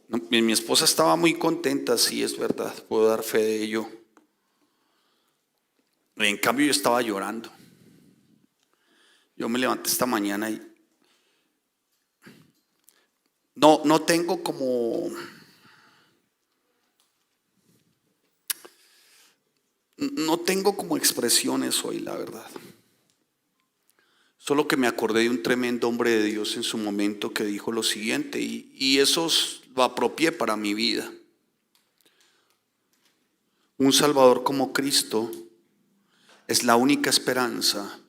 Mi esposa estaba muy contenta, sí, es verdad, puedo dar fe de ello. En cambio yo estaba llorando. Yo me levanté esta mañana y no tengo como, no tengo como expresiones hoy, la verdad. Solo que me acordé de un tremendo hombre de Dios en su momento que dijo lo siguiente, y eso lo apropié para mi vida. Un Salvador como Cristo es la única esperanza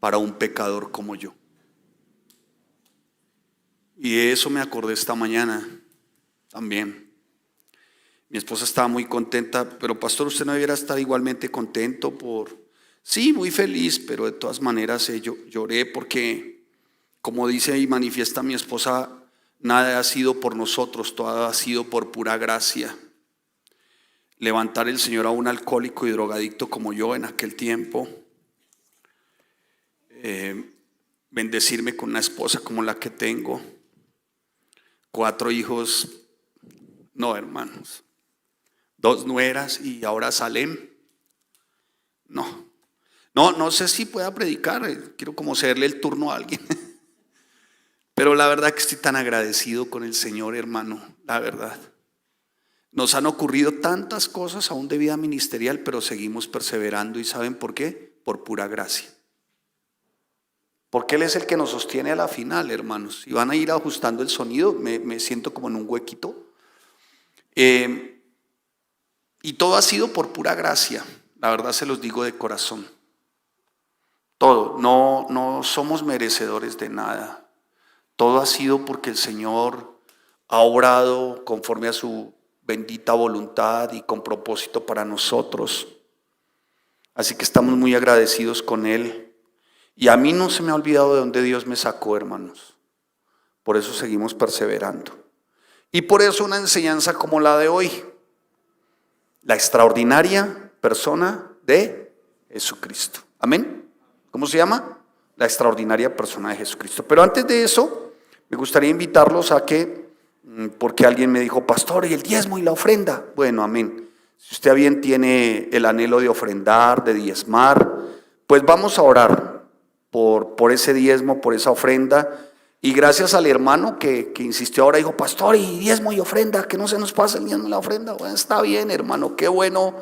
para un pecador como yo. Y de eso me acordé esta mañana también. Mi esposa estaba muy contenta, pero pastor, usted no debiera estar igualmente contento Sí, muy feliz, pero de todas maneras yo lloré porque, como dice y manifiesta mi esposa, nada ha sido por nosotros, todo ha sido por pura gracia. Levantar el Señor a un alcohólico y drogadicto como yo en aquel tiempo, bendecirme con una esposa como la que tengo, 4 hijos, no hermanos, 2 nueras y ahora Salem. No sé si pueda predicar, quiero como cederle el turno a alguien. Pero la verdad que estoy tan agradecido con el Señor, hermano, la verdad. Nos han ocurrido tantas cosas aún de vida ministerial, pero seguimos perseverando. ¿Y saben por qué? Por pura gracia. Porque Él es el que nos sostiene a la final, hermanos. Y van a ir ajustando el sonido, me siento como en un huequito. Y todo ha sido por pura gracia, la verdad se los digo de corazón. Todo, no somos merecedores de nada. Todo ha sido porque el Señor ha obrado conforme a su bendita voluntad y con propósito para nosotros. Así que estamos muy agradecidos con Él. Y a mí no se me ha olvidado de dónde Dios me sacó, hermanos. Por eso seguimos perseverando. Y por eso una enseñanza como la de hoy. La extraordinaria persona de Jesucristo. Amén. ¿Cómo se llama? La extraordinaria persona de Jesucristo. Pero antes de eso, me gustaría invitarlos a que, porque alguien me dijo, pastor, ¿y el diezmo y la ofrenda? Bueno, amén. Si usted bien tiene el anhelo de ofrendar, de diezmar, pues vamos a orar por ese diezmo, por esa ofrenda. Y gracias al hermano que insistió ahora, dijo, pastor, y diezmo y ofrenda, que no se nos pase el diezmo y la ofrenda. Bueno, está bien, hermano, qué bueno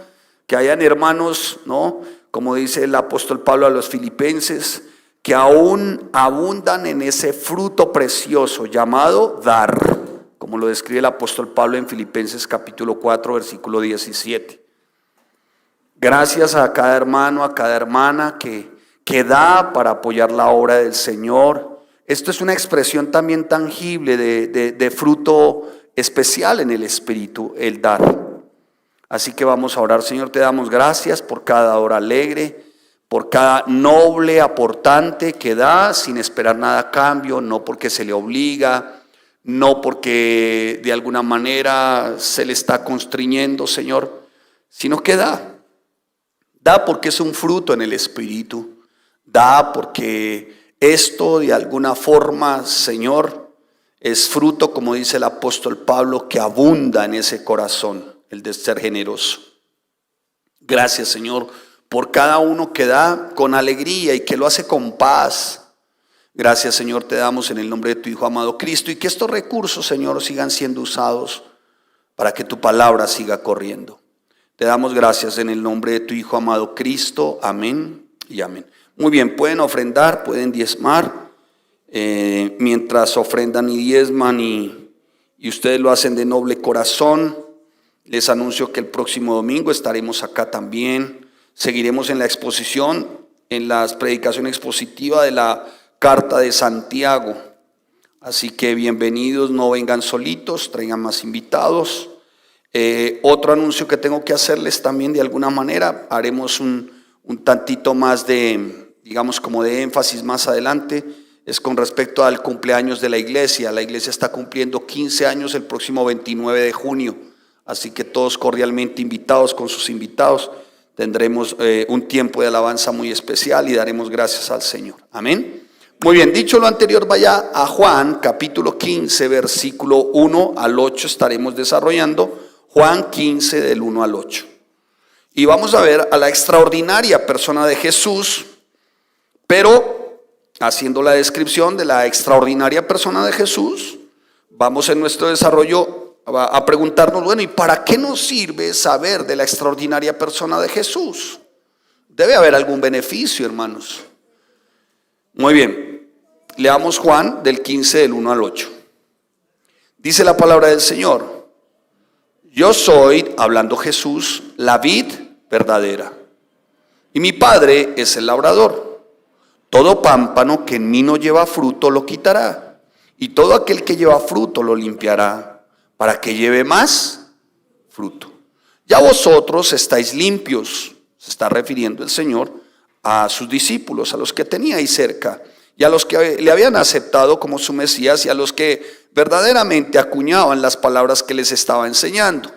que hayan hermanos, ¿no? Como dice el apóstol Pablo a los filipenses, que aún abundan en ese fruto precioso llamado dar, como lo describe el apóstol Pablo en Filipenses capítulo 4, versículo 17. Gracias a cada hermano, a cada hermana que da para apoyar la obra del Señor. Esto es una expresión también tangible de fruto especial en el Espíritu, el dar. Así que vamos a orar. Señor, te damos gracias por cada hora alegre, por cada noble aportante que da sin esperar nada a cambio, no porque se le obliga, no porque de alguna manera se le está constriñendo, Señor, sino que da. Da porque es un fruto en el Espíritu, da porque esto de alguna forma, Señor, es fruto, como dice el apóstol Pablo, que abunda en ese corazón. El de ser generoso. Gracias, Señor, por cada uno que da con alegría y que lo hace con paz. Gracias, Señor, te damos en el nombre de tu Hijo amado Cristo, y que estos recursos, Señor, sigan siendo usados para que tu palabra siga corriendo. Te damos gracias en el nombre de tu Hijo amado Cristo. Amén y amén. Muy bien, pueden ofrendar, pueden diezmar. Mientras ofrendan y diezman y ustedes lo hacen de noble corazón, les anuncio que el próximo domingo estaremos acá también. Seguiremos en la exposición, en la predicación expositiva de la Carta de Santiago. Así que bienvenidos, no vengan solitos, traigan más invitados. Otro anuncio que tengo que hacerles también de alguna manera, haremos un tantito más de, digamos, como de énfasis más adelante, es con respecto al cumpleaños de la iglesia. La iglesia está cumpliendo 15 años el próximo 29 de junio. Así que todos cordialmente invitados con sus invitados. Tendremos un tiempo de alabanza muy especial y daremos gracias al Señor. Amén. Muy bien, dicho lo anterior, vaya a Juan capítulo 15, versículo 1 al 8, estaremos desarrollando Juan 15 del 1 al 8. Y vamos a ver a la extraordinaria persona de Jesús, pero haciendo la descripción de la extraordinaria persona de Jesús, vamos en nuestro desarrollo a preguntarnos, bueno, ¿y para qué nos sirve saber de la extraordinaria persona de Jesús? Debe haber algún beneficio, hermanos. Muy bien, leamos Juan del 15 del 1 al 8. Dice la palabra del Señor: yo soy, hablando Jesús, la vid verdadera, y mi Padre es el labrador. Todo pámpano que en mí no lleva fruto lo quitará, y todo aquel que lleva fruto lo limpiará, para que lleve más fruto. Ya vosotros estáis limpios, se está refiriendo el Señor a sus discípulos, a los que tenía ahí cerca, y a los que le habían aceptado como su Mesías, y a los que verdaderamente acuñaban las palabras que les estaba enseñando.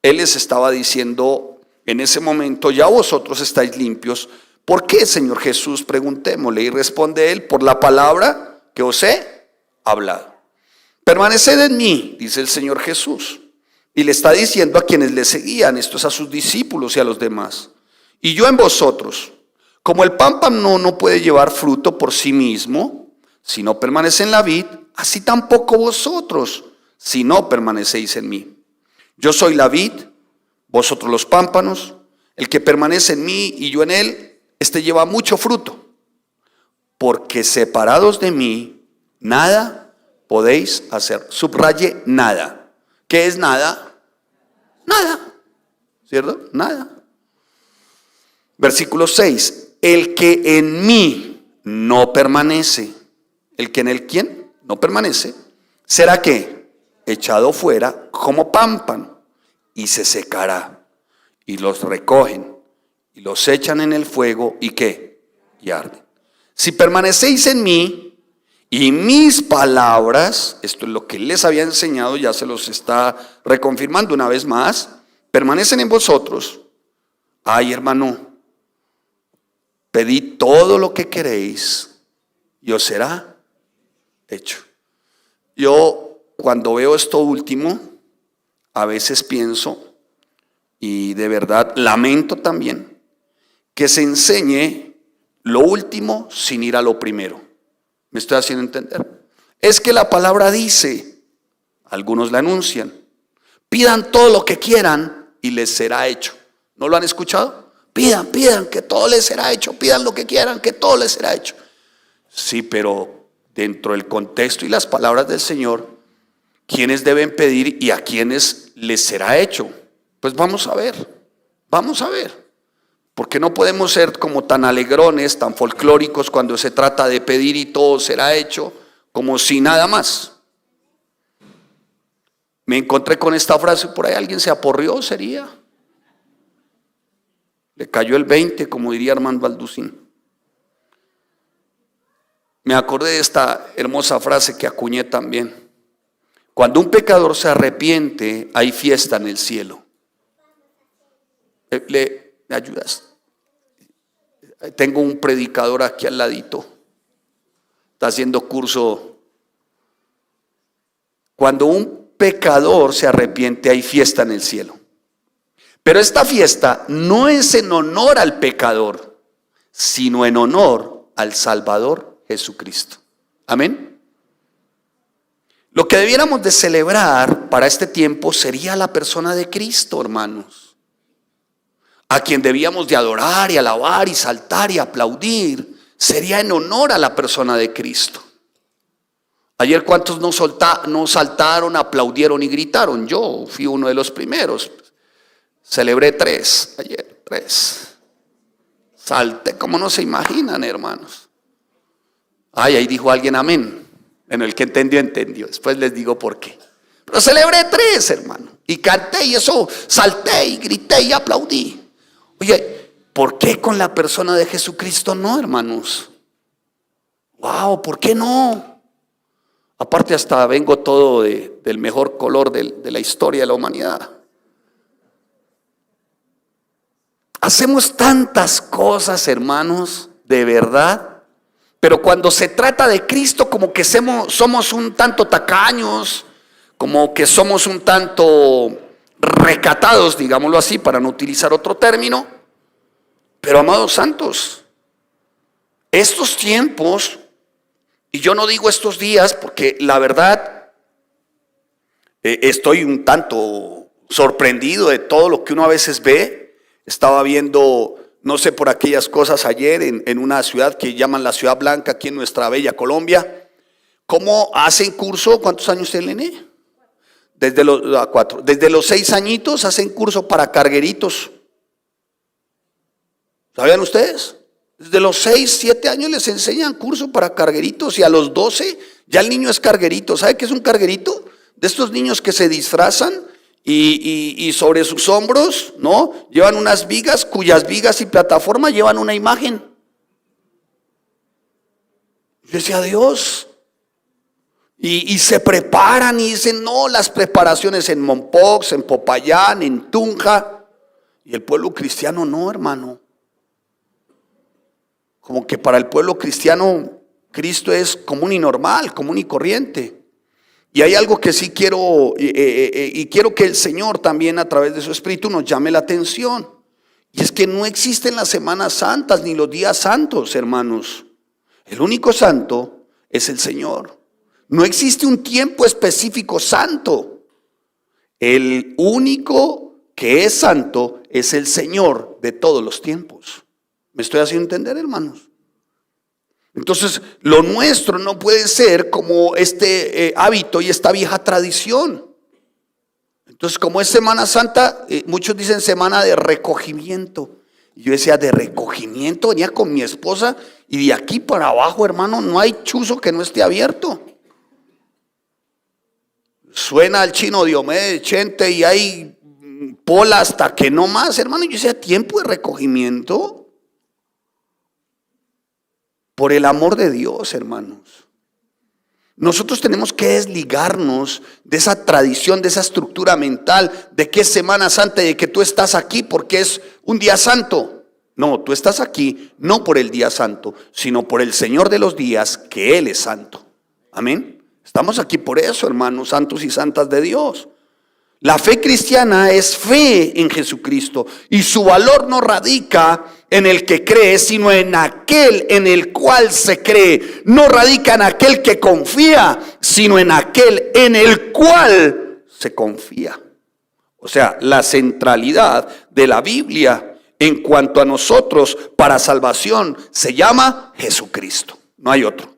Él les estaba diciendo en ese momento: ya vosotros estáis limpios. ¿Por qué, Señor Jesús? Preguntémosle. Y responde él: por la palabra que os he hablado. Permaneced en mí, dice el Señor Jesús. Y le está diciendo a quienes le seguían, esto es a sus discípulos y a los demás: y yo en vosotros. Como el pámpano no puede llevar fruto por sí mismo, si no permanece en la vid, así tampoco vosotros, si no permanecéis en mí. Yo soy la vid, vosotros los pámpanos. El que permanece en mí y yo en él, este lleva mucho fruto. Porque separados de mí, nada podéis hacer. Subraye nada. ¿Qué es nada? Nada. ¿Cierto? Nada. Versículo 6. El que en mí no permanece, el que en el ¿quién? No permanece, ¿será qué? Echado fuera como pámpano y se secará. Y los recogen y los echan en el fuego y ¿qué? Y arden. Si permanecéis en mí y mis palabras, esto es lo que les había enseñado, ya se los está reconfirmando una vez más, permanecen en vosotros. Ay, hermano, pedid todo lo que queréis y os será hecho. Yo cuando veo esto último, a veces pienso, y de verdad lamento también, que se enseñe lo último sin ir a lo primero. ¿Me estoy haciendo entender? Es que la palabra dice, algunos la anuncian: pidan todo lo que quieran y les será hecho. ¿No lo han escuchado? Pidan, que todo les será hecho. Pidan lo que quieran, que todo les será hecho. Sí, pero dentro del contexto y las palabras del Señor, ¿quiénes deben pedir y a quiénes les será hecho? Pues vamos a ver. Porque no podemos ser como tan alegrones, tan folclóricos cuando se trata de pedir y todo será hecho, como si nada más. Me encontré con esta frase por ahí, alguien se aporrió, sería. Le cayó el 20, como diría Armando Alducín. Me acordé de esta hermosa frase que acuñé también: cuando un pecador se arrepiente, hay fiesta en el cielo. ¿Me ayudas? Tengo un predicador aquí al ladito, está haciendo curso. Cuando un pecador se arrepiente, hay fiesta en el cielo. Pero esta fiesta no es en honor al pecador, sino en honor al Salvador Jesucristo. Amén. Lo que debiéramos de celebrar para este tiempo sería la persona de Cristo, hermanos, a quien debíamos de adorar y alabar y saltar y aplaudir. Sería en honor a la persona de Cristo. Ayer, ¿cuántos no saltaron, aplaudieron y gritaron? Yo fui uno de los primeros. Celebré 3 ayer, 3. Salté como no se imaginan, hermanos. Ay, ahí dijo alguien amén. Bueno, el que entendió. Después les digo por qué. Pero celebré 3, hermano. Y canté y eso, salté y grité y aplaudí. Oye, ¿por qué con la persona de Jesucristo no, hermanos? Wow, ¿por qué no? Aparte hasta vengo todo del mejor color de la historia de la humanidad. Hacemos tantas cosas, hermanos, de verdad, Pero cuando se trata de Cristo, como que somos un tanto tacaños, como que somos un tanto recatados, digámoslo así, para no utilizar otro término. Pero amados santos, estos tiempos, y yo no digo estos días porque la verdad estoy un tanto sorprendido de todo lo que uno a veces ve. Estaba viendo, no sé, por aquellas cosas ayer en una ciudad que llaman la Ciudad Blanca, aquí en nuestra bella Colombia, cómo hacen curso. ¿Cuántos años tiene el nene? Desde los 6 añitos hacen curso para cargueritos. ¿Sabían ustedes? Desde los 6, 7 años les enseñan curso para cargueritos y a los 12 ya el niño es carguerito. ¿Sabe qué es un carguerito? De estos niños que se disfrazan y sobre sus hombros, ¿no? Llevan unas vigas, cuyas vigas y plataforma llevan una imagen. Yo decía, Dios. Y se preparan y dicen, no, las preparaciones en Mompox, en Popayán, en Tunja. Y el pueblo cristiano no, hermano. Como que para el pueblo cristiano Cristo es común y normal, común y corriente. Y hay algo que sí quiero, y quiero que el Señor también a través de su Espíritu nos llame la atención. Y es que no existen las semanas santas ni los días santos, hermanos. El único santo es el Señor. No existe un tiempo específico santo. El único que es santo es el Señor de todos los tiempos. ¿Me estoy haciendo entender, hermanos? Entonces, lo nuestro no puede ser como este hábito y esta vieja tradición. Entonces, como es Semana Santa, muchos dicen semana de recogimiento. Y yo decía, de recogimiento, venía con mi esposa y de aquí para abajo, hermano, no hay chuzo que no esté abierto. Suena el chino Diomedes, Chente y hay pola hasta que no más, hermano. Yo decía, tiempo de recogimiento. Por el amor de Dios, hermanos. Nosotros tenemos que desligarnos de esa tradición, de esa estructura mental, de que es Semana Santa y de que tú estás aquí porque es un día santo. No, tú estás aquí no por el día santo, sino por el Señor de los días, que Él es santo. Amén. Estamos aquí por eso, hermanos, santos y santas de Dios. La fe cristiana es fe en Jesucristo y su valor no radica en el que cree, sino en aquel en el cual se cree. No radica en aquel que confía, sino en aquel en el cual se confía. O sea, la centralidad de la Biblia en cuanto a nosotros para salvación se llama Jesucristo. No hay otro.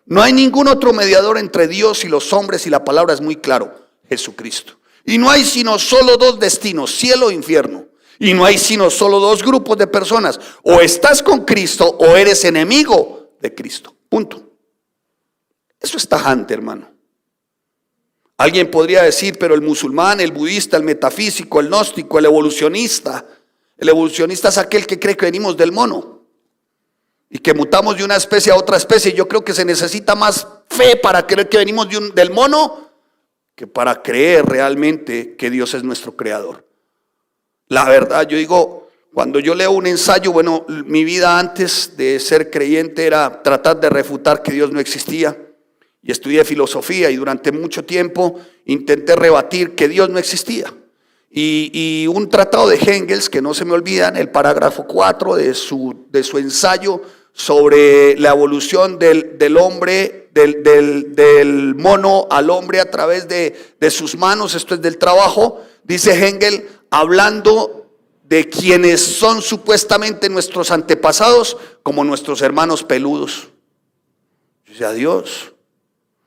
No hay ningún otro mediador entre Dios y los hombres, y la palabra es muy claro, Jesucristo. Y no hay sino solo dos destinos, cielo e infierno. Y no hay sino solo dos grupos de personas. O estás con Cristo o eres enemigo de Cristo. Punto. Eso es tajante, hermano. Alguien podría decir, pero el musulmán, el budista, el metafísico, el gnóstico, el evolucionista es aquel que cree que venimos del mono y que mutamos de una especie a otra especie. Yo creo que se necesita más fe para creer que venimos del mono que para creer realmente que Dios es nuestro creador. La verdad, yo digo, cuando yo leo un ensayo, bueno, mi vida antes de ser creyente era tratar de refutar que Dios no existía. Y estudié filosofía y durante mucho tiempo intenté rebatir que Dios no existía. Y un tratado de Engels, que no se me olvida, en el parágrafo 4 de su ensayo sobre la evolución del hombre, del mono al hombre a través de sus manos, esto es del trabajo, dice Engels, hablando de quienes son supuestamente nuestros antepasados como nuestros hermanos peludos. Dice, a Dios,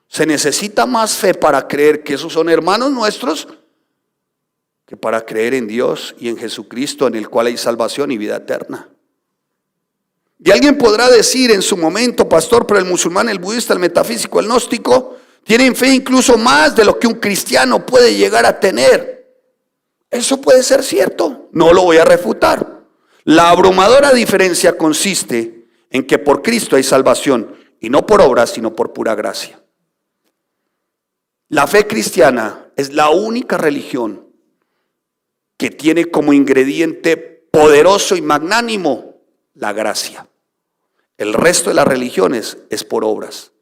se necesita más fe para creer que esos son hermanos nuestros que para creer en Dios y en Jesucristo, en el cual hay salvación y vida eterna. Y alguien podrá decir en su momento, pastor, pero el musulmán, el budista, el metafísico, el gnóstico tienen fe incluso más de lo que un cristiano puede llegar a tener. Eso puede ser cierto, no lo voy a refutar. La abrumadora diferencia consiste en que por Cristo hay salvación y no por obras, sino por pura gracia. La fe cristiana es la única religión que tiene como ingrediente poderoso y magnánimo la gracia. El resto de las religiones es por obras.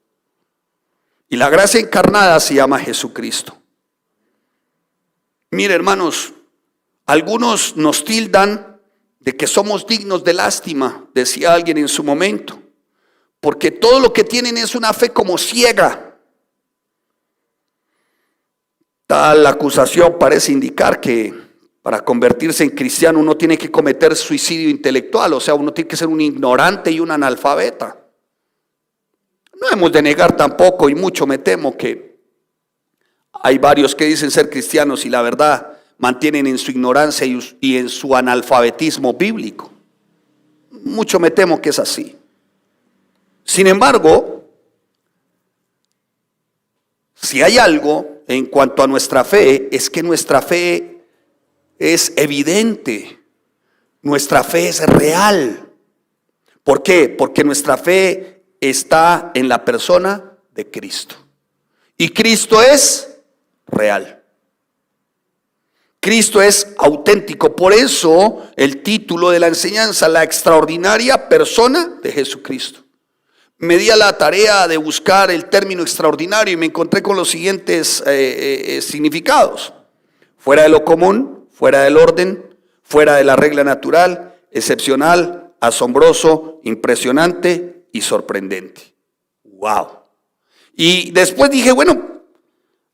Y la gracia encarnada se llama Jesucristo. Mire, hermanos, algunos nos tildan de que somos dignos de lástima, decía alguien en su momento, porque todo lo que tienen es una fe como ciega. Tal acusación parece indicar que para convertirse en cristiano uno tiene que cometer suicidio intelectual, o sea, uno tiene que ser un ignorante y un analfabeta. No hemos de negar tampoco, y mucho me temo, que hay varios que dicen ser cristianos y la verdad mantienen en su ignorancia y en su analfabetismo bíblico. Mucho me temo que es así. Sin embargo, si hay algo en cuanto a nuestra fe, es que nuestra fe es evidente, nuestra fe es real. ¿Por qué? Porque nuestra fe está en la persona de Cristo. Y Cristo es real. Cristo es auténtico. Por eso el título de la enseñanza, la extraordinaria persona de Jesucristo. Me di a la tarea de buscar el término extraordinario y me encontré con los siguientes significados: fuera de lo común, fuera del orden, fuera de la regla natural, excepcional, asombroso, impresionante y sorprendente. ¡Wow! Y después dije, bueno,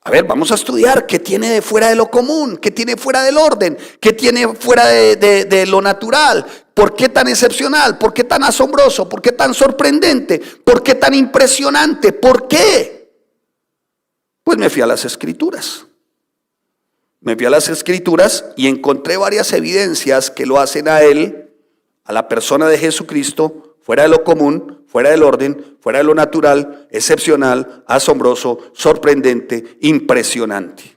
a ver, vamos a estudiar qué tiene de fuera de lo común, qué tiene fuera del orden, qué tiene fuera de lo natural. ¿Por qué tan excepcional? ¿Por qué tan asombroso? ¿Por qué tan sorprendente? ¿Por qué tan impresionante? ¿Por qué? Pues me fui a las Escrituras. Me fui a las Escrituras y encontré varias evidencias que lo hacen a él, a la persona de Jesucristo, fuera de lo común, fuera del orden, fuera de lo natural, excepcional, asombroso, sorprendente, impresionante.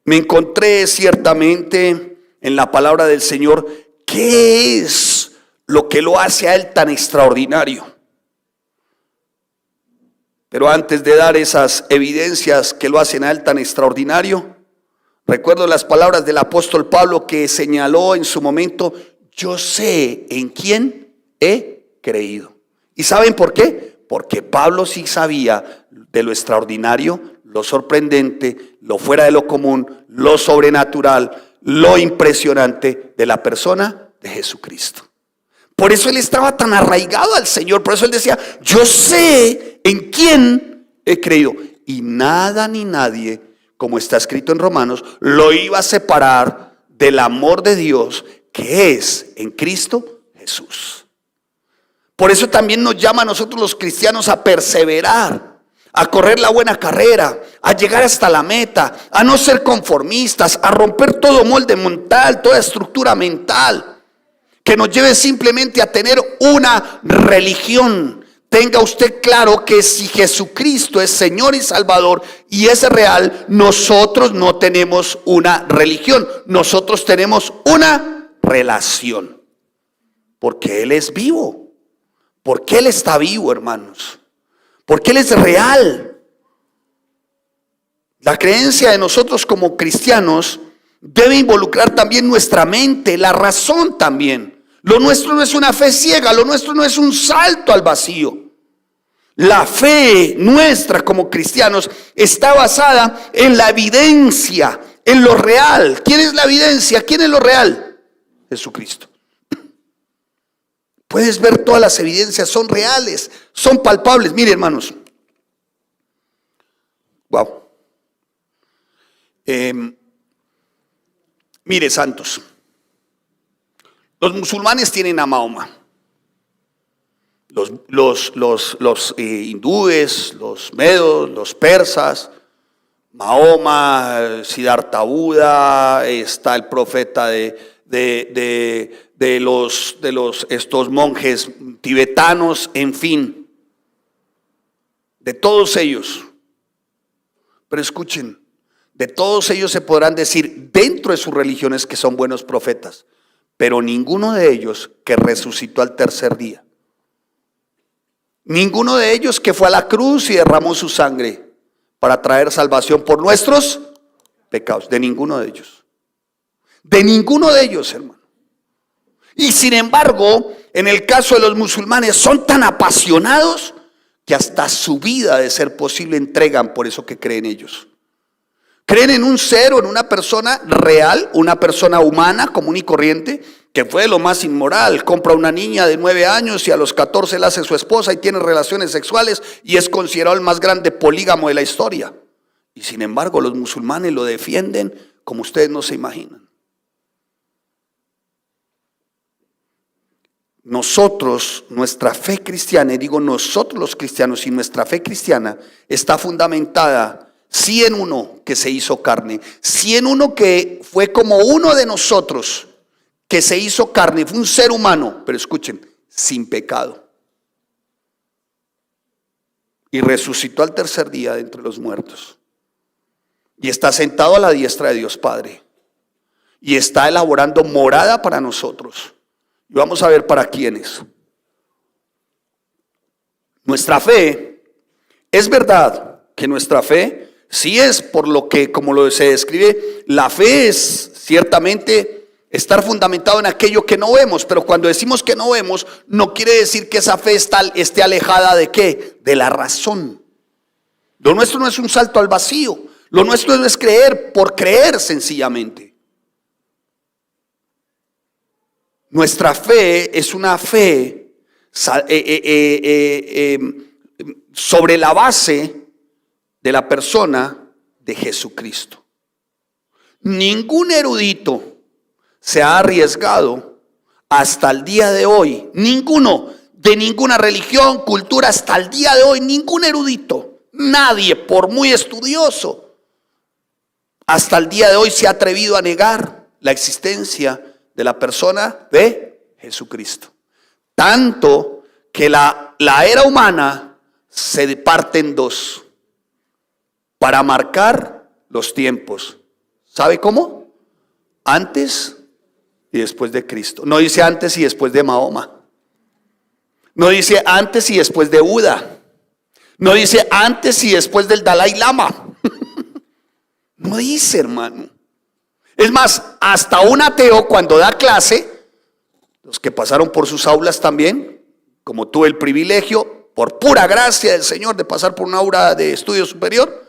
Me encontré ciertamente en la palabra del Señor qué es lo que lo hace a él tan extraordinario. Pero antes de dar esas evidencias que lo hacen a él tan extraordinario, recuerdo las palabras del apóstol Pablo, que señaló en su momento: yo sé en quién he creído. ¿Y saben por qué? Porque Pablo sí sabía de lo extraordinario, lo sorprendente, lo fuera de lo común, lo sobrenatural, lo impresionante de la persona de Jesucristo. Por eso él estaba tan arraigado al Señor. Por eso él decía: yo sé en quién he creído. Y nada ni nadie, como está escrito en Romanos, lo iba a separar del amor de Dios que es en Cristo Jesús. Por eso también nos llama a nosotros los cristianos a perseverar, a correr la buena carrera, a llegar hasta la meta, a no ser conformistas, a romper todo molde mental, toda estructura mental que nos lleve simplemente a tener una religión. Tenga usted claro que si Jesucristo es Señor y Salvador y es real, nosotros no tenemos una religión, nosotros tenemos una relación, porque Él es vivo, porque Él está vivo, hermanos, porque Él es real. La creencia de nosotros como cristianos debe involucrar también nuestra mente, la razón también. Lo nuestro no es una fe ciega, lo nuestro no es un salto al vacío. La fe nuestra como cristianos está basada en la evidencia, en lo real. ¿Quién es la evidencia? ¿Quién es lo real? Jesucristo. Puedes ver todas las evidencias, son reales, son palpables. Mire, hermanos. Wow. Mire, santos. Los musulmanes tienen a Mahoma. Los hindúes, los medos, los persas, Mahoma, Siddhartha Buda, está el profeta de estos monjes tibetanos, en fin, de todos ellos. Pero escuchen, de todos ellos se podrán decir dentro de sus religiones que son buenos profetas, pero ninguno de ellos que resucitó al tercer día. Ninguno de ellos que fue a la cruz y derramó su sangre para traer salvación por nuestros pecados. De ninguno de ellos. De ninguno de ellos, hermano. Y sin embargo, en el caso de los musulmanes, son tan apasionados que hasta su vida, de ser posible, entregan por eso que creen ellos. Creen en un ser o en una persona real, una persona humana, común y corriente, que fue de lo más inmoral. Compra una niña de 9 años y a los 14 la hace su esposa y tiene relaciones sexuales y es considerado el más grande polígamo de la historia. Y sin embargo los musulmanes lo defienden como ustedes no se imaginan. Nosotros, nuestra fe cristiana, y digo nosotros los cristianos, y nuestra fe cristiana está fundamentada sí en uno que se hizo carne, sí en uno que fue como uno de nosotros, que se hizo carne, fue un ser humano, pero escuchen, sin pecado. Y resucitó al tercer día de entre los muertos. Y está sentado a la diestra de Dios Padre. Y está elaborando morada para nosotros. Y vamos a ver para quiénes. Nuestra fe, es verdad que nuestra fe sí es por lo que, como lo se describe, la fe es ciertamente estar fundamentado en aquello que no vemos, pero cuando decimos que no vemos, no quiere decir que esa fe esté alejada de ¿qué? De la razón. Lo nuestro no es un salto al vacío, lo nuestro no es creer por creer sencillamente. Nuestra fe es una fe sobre la base de la persona de Jesucristo. Ningún erudito se ha arriesgado hasta el día de hoy, ninguno, de ninguna religión, cultura, hasta el día de hoy, ningún erudito, nadie, por muy estudioso, hasta el día de hoy se ha atrevido a negar la existencia de la persona de Jesucristo. Tanto que la era humana se parte en dos para marcar los tiempos. ¿Sabe cómo? Antes y después de Cristo. No dice antes y después de Mahoma. No dice antes y después de Buda. No dice antes y después del Dalai Lama. No dice, hermano. Es más, hasta un ateo cuando da clase, los que pasaron por sus aulas también, como tuve el privilegio, por pura gracia del Señor, de pasar por una aula de estudio superior,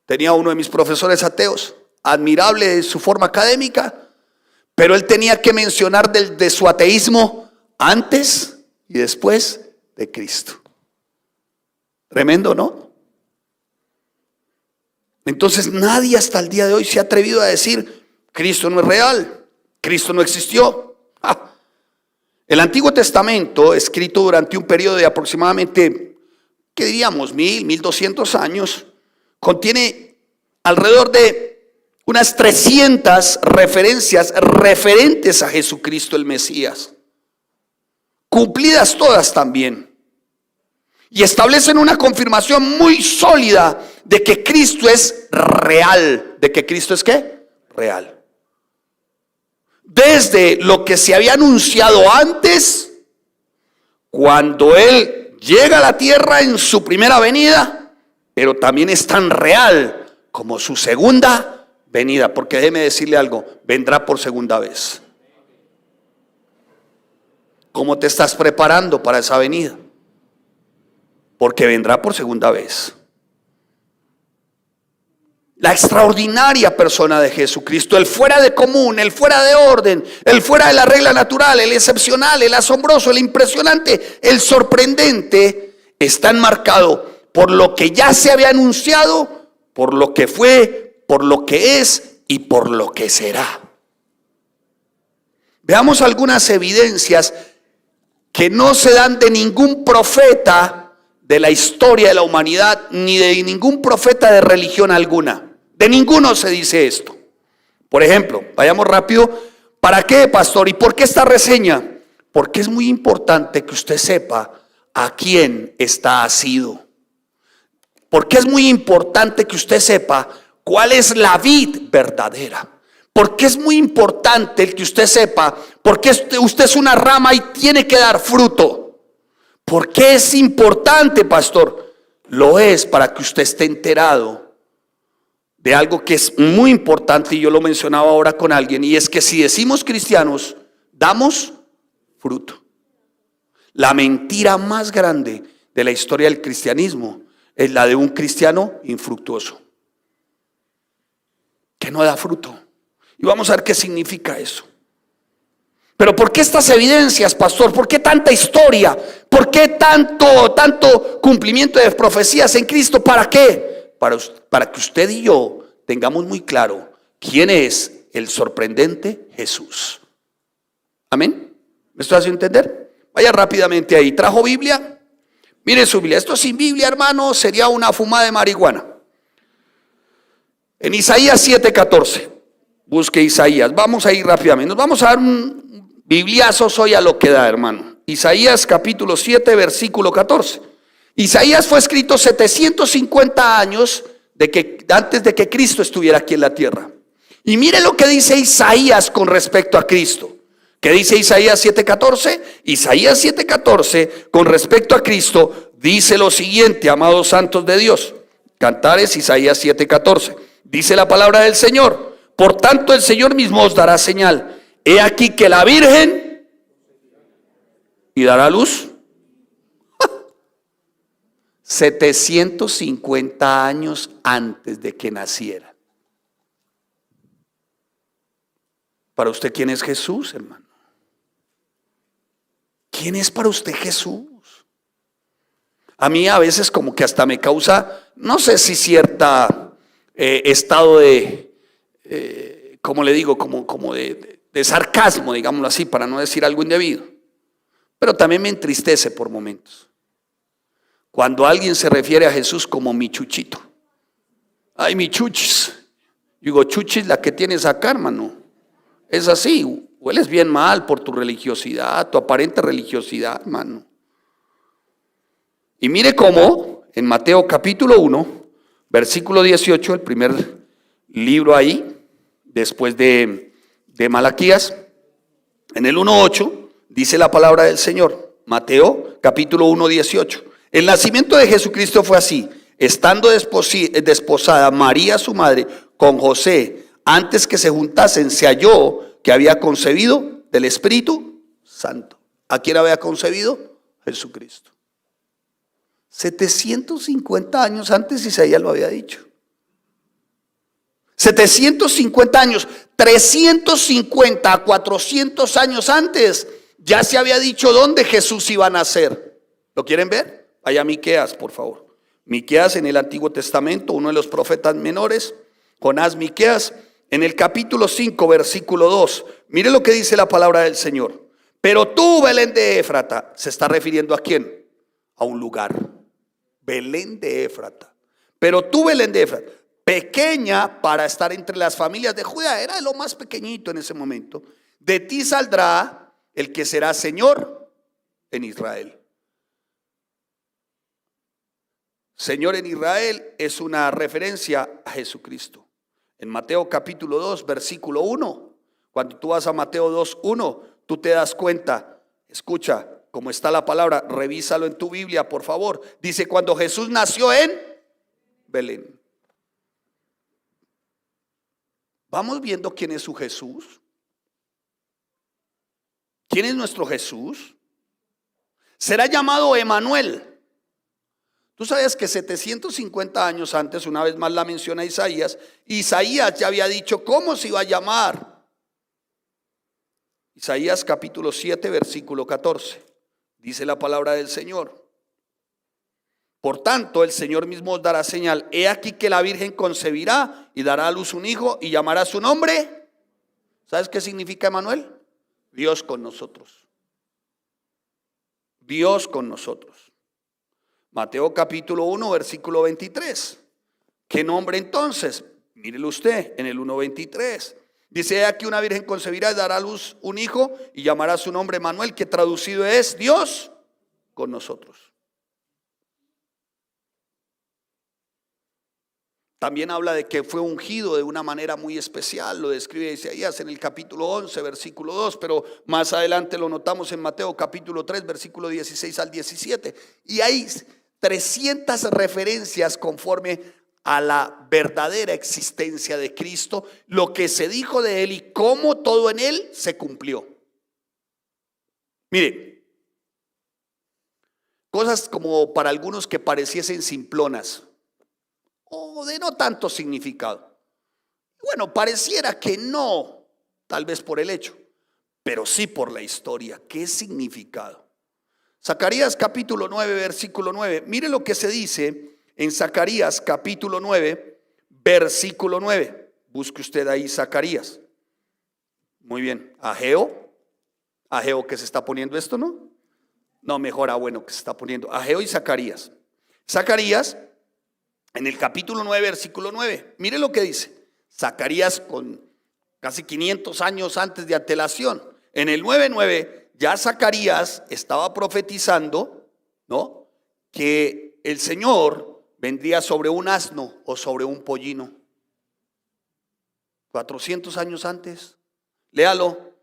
tenía uno de mis profesores ateos, admirable de su forma académica, pero él tenía que mencionar de su ateísmo antes y después de Cristo. Tremendo, ¿no? Entonces nadie hasta el día de hoy se ha atrevido a decir Cristo no es real, Cristo no existió. El Antiguo Testamento, escrito durante un periodo de aproximadamente, ¿qué diríamos? 1200 años, contiene alrededor de unas 300 referencias referentes a Jesucristo el Mesías, cumplidas todas también, y establecen una confirmación muy sólida de que Cristo es real. ¿De que Cristo es qué? Real. Desde lo que se había anunciado antes, cuando Él llega a la tierra en su primera venida, pero también es tan real como su segunda venida, porque déjeme decirle algo, vendrá por segunda vez. ¿Cómo te estás preparando para esa venida? Porque vendrá por segunda vez. La extraordinaria persona de Jesucristo, el fuera de común, el fuera de orden, el fuera de la regla natural, el excepcional, el asombroso, el impresionante, el sorprendente, está enmarcado por lo que ya se había anunciado, por lo que fue, por lo que es y por lo que será. Veamos algunas evidencias que no se dan de ningún profeta de la historia de la humanidad, ni de ningún profeta de religión alguna. De ninguno se dice esto. Por ejemplo, vayamos rápido. ¿Para qué, pastor? ¿Y por qué esta reseña? Porque es muy importante que usted sepa a quién está asido. Porque es muy importante que usted sepa cuál es la vid verdadera. Porque es muy importante el que usted sepa por qué usted es una rama y tiene que dar fruto. ¿Por qué es importante, pastor? Lo es para que usted esté enterado de algo que es muy importante, y yo lo mencionaba ahora con alguien, y es que si decimos cristianos, damos fruto. La mentira más grande de la historia del cristianismo es la de un cristiano infructuoso, que no da fruto. Y vamos a ver qué significa eso. Pero ¿por qué estas evidencias, pastor? ¿Por qué tanta historia? ¿Por qué tanto cumplimiento de profecías en Cristo? ¿Para qué? Para que usted y yo tengamos muy claro quién es el sorprendente Jesús. Amén. ¿Me estoy haciendo entender? Vaya rápidamente ahí. ¿Trajo Biblia? Mire su Biblia. Esto sin Biblia, hermano, sería una fumada de marihuana. En Isaías 7:14. Busque Isaías. Vamos a ir rápidamente. Nos vamos a dar un bibliazo hoy a lo que da, hermano. Isaías capítulo 7, versículo 14. Isaías fue escrito 750 años antes de que Cristo estuviera aquí en la tierra. Y mire lo que dice Isaías con respecto a Cristo. ¿Qué dice Isaías 7:14? Isaías 7:14 con respecto a Cristo dice lo siguiente, amados santos de Dios. Cantares, Isaías 7:14. Dice la palabra del Señor: por tanto el Señor mismo os dará señal. He aquí que la Virgen y dará luz. 750 años antes de que naciera. ¿Para usted quién es Jesús, hermano? ¿Quién es para usted Jesús? A mí a veces como que hasta me causa, no sé si cierta estado de, como le digo, como de sarcasmo, digámoslo así, para no decir algo indebido. Pero también me entristece por momentos. Cuando alguien se refiere a Jesús como mi chuchito. Ay, mi chuchis. Digo, chuchis la que tienes acá, hermano. Es así. Hueles bien mal por tu religiosidad, tu aparente religiosidad, hermano. Y mire cómo en Mateo capítulo 1, versículo 18, el primer libro ahí, después de Malaquías, en el 1:8, dice la palabra del Señor. Mateo capítulo 1, 18. El nacimiento de Jesucristo fue así: estando desposada María su madre con José, antes que se juntasen, se halló que había concebido del Espíritu Santo. ¿A quién había concebido? Jesucristo. 750 años antes Isaías lo había dicho. 750 años, 350 a 400 años antes, ya se había dicho dónde Jesús iba a nacer. ¿Lo quieren ver? Allá Miqueas, por favor. Miqueas en el Antiguo Testamento, uno de los profetas menores, Jonás, Miqueas, en el capítulo 5, versículo 2. Mire lo que dice la palabra del Señor. Pero tú, Belén de Éfrata, ¿se está refiriendo a quién? A un lugar. Belén de Éfrata. Pero tú, Belén de Éfrata, pequeña para estar entre las familias de Judá, era de lo más pequeñito en ese momento. De ti saldrá el que será Señor en Israel. Señor en Israel es una referencia a Jesucristo. En Mateo capítulo 2, versículo 1, cuando tú vas a Mateo 2, 1, tú te das cuenta, escucha cómo está la palabra, revísalo en tu Biblia, por favor. Dice, cuando Jesús nació en Belén. Vamos viendo quién es su Jesús. ¿Quién es nuestro Jesús? Será llamado Emanuel. Tú sabes que 750 años antes, una vez más la menciona Isaías, Isaías ya había dicho cómo se iba a llamar. Isaías capítulo 7, versículo 14. Dice la palabra del Señor. Por tanto, el Señor mismo os dará señal. He aquí que la Virgen concebirá y dará a luz un hijo y llamará su nombre. ¿Sabes qué significa Emanuel? Dios con nosotros. Dios con nosotros. Mateo capítulo 1, versículo 23. ¿Qué nombre entonces? Mírelo usted en el 1:23. Dice, aquí una virgen concebirá y dará a luz un hijo y llamará su nombre Emanuel, que traducido es Dios con nosotros. También habla de que fue ungido de una manera muy especial, lo describe Isaías en el capítulo 11, versículo 2, pero más adelante lo notamos en Mateo capítulo 3, versículo 16 al 17. Y hay 300 referencias conforme a la verdadera existencia de Cristo, lo que se dijo de Él y cómo todo en Él se cumplió. Mire, Cosas como para algunos que pareciesen simplonas o de no tanto significado. Bueno, pareciera que no, tal vez por el hecho, pero sí por la historia. ¿Qué significado? Zacarías capítulo 9, versículo 9. Mire lo que se dice en Zacarías capítulo 9, versículo 9. Busque usted ahí Zacarías. Muy bien. Ageo que se está poniendo esto, ¿no? No, mejor, bueno, que se está poniendo. Ageo y Zacarías. Zacarías, en el capítulo 9, versículo 9. Mire lo que dice. Zacarías con casi 500 años antes de antelación. En el 9:9 ya Zacarías estaba profetizando, ¿no?, que el Señor vendría sobre un asno o sobre un pollino. 400 años antes. Léalo.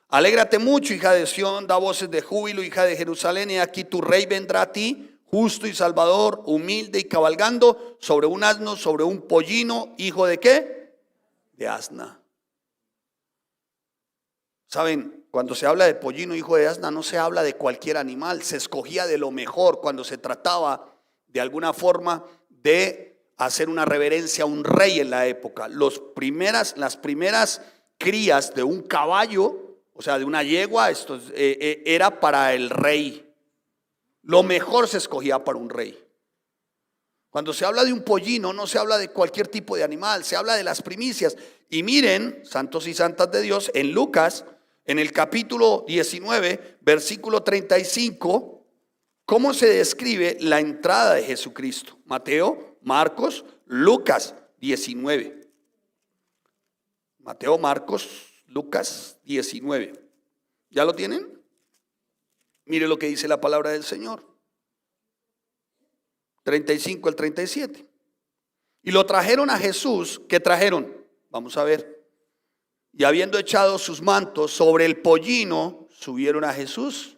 Alégrate mucho, hija de Sión, da voces de júbilo, hija de Jerusalén, y aquí tu rey vendrá a ti, justo y salvador, humilde y cabalgando sobre un asno, sobre un pollino, hijo de ¿qué? De asna. ¿Saben? Cuando se habla de pollino, hijo de asna, no se habla de cualquier animal, se escogía de lo mejor cuando se trataba de alguna forma de hacer una reverencia a un rey en la época. Las primeras crías de un caballo, o sea, de una yegua, esto era para el rey. Lo mejor se escogía para un rey. Cuando se habla de un pollino, no se habla de cualquier tipo de animal, se habla de las primicias. Y miren, santos y santas de Dios, en Lucas, en el capítulo 19, versículo 35, ¿cómo se describe la entrada de Jesucristo? Mateo, Marcos, Lucas 19. Mateo, Marcos, Lucas 19. ¿Ya lo tienen? Mire lo que dice la palabra del Señor. 35 al 37. Y lo trajeron a Jesús. ¿Qué trajeron? Vamos a ver. Y habiendo echado sus mantos sobre el pollino, subieron a Jesús.